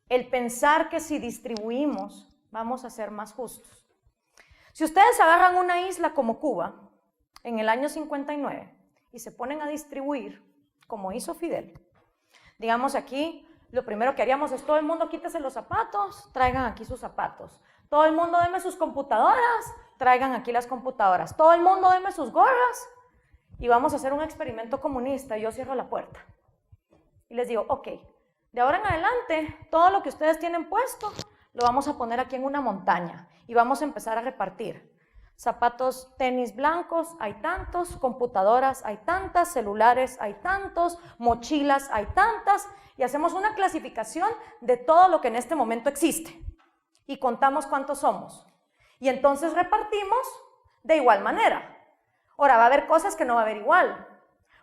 el pensar que si distribuimos vamos a ser más justos. Si ustedes agarran una isla como Cuba en el año 59 y se ponen a distribuir como hizo Fidel, digamos aquí, lo primero que haríamos es todo el mundo quítese los zapatos, traigan aquí sus zapatos. Todo el mundo deme sus computadoras, traigan aquí las computadoras. Todo el mundo deme sus gorras y vamos a hacer un experimento comunista. Yo cierro la puerta y les digo, ok, de ahora en adelante, todo lo que ustedes tienen puesto, lo vamos a poner aquí en una montaña y vamos a empezar a repartir. Zapatos, tenis blancos, hay tantos, computadoras, hay tantas, celulares, hay tantos, mochilas, hay tantas, y hacemos una clasificación de todo lo que en este momento existe y contamos cuántos somos. Y entonces repartimos de igual manera. Ahora, va a haber cosas que no va a haber igual.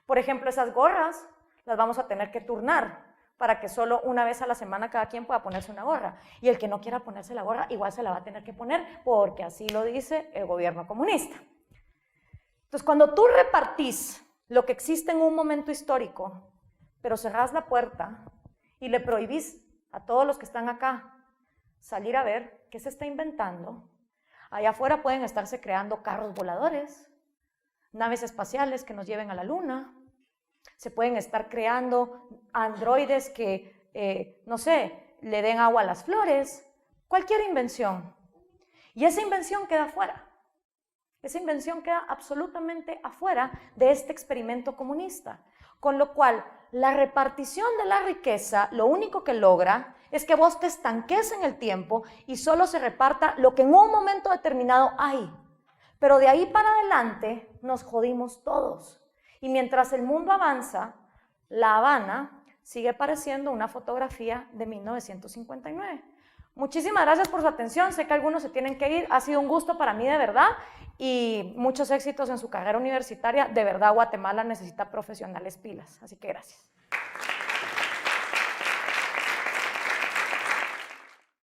Por ejemplo, esas gorras las vamos a tener que turnar para que solo una vez a la semana cada quien pueda ponerse una gorra. Y el que no quiera ponerse la gorra, igual se la va a tener que poner, porque así lo dice el gobierno comunista. Entonces, cuando tú repartís lo que existe en un momento histórico, pero cerrás la puerta y le prohibís a todos los que están acá salir a ver qué se está inventando, allá afuera pueden estarse creando carros voladores, naves espaciales que nos lleven a la luna, se pueden estar creando androides que, no sé, le den agua a las flores, cualquier invención. Y esa invención queda afuera. Esa invención queda absolutamente afuera de este experimento comunista. Con lo cual, la repartición de la riqueza, lo único que logra es que vos te estanques en el tiempo y solo se reparta lo que en un momento determinado hay. Pero de ahí para adelante nos jodimos todos. Y mientras el mundo avanza, La Habana sigue pareciendo una fotografía de 1959. Muchísimas gracias por su atención. Sé que algunos se tienen que ir. Ha sido un gusto para mí de verdad y muchos éxitos en su carrera universitaria. De verdad, Guatemala necesita profesionales pilas. Así que gracias.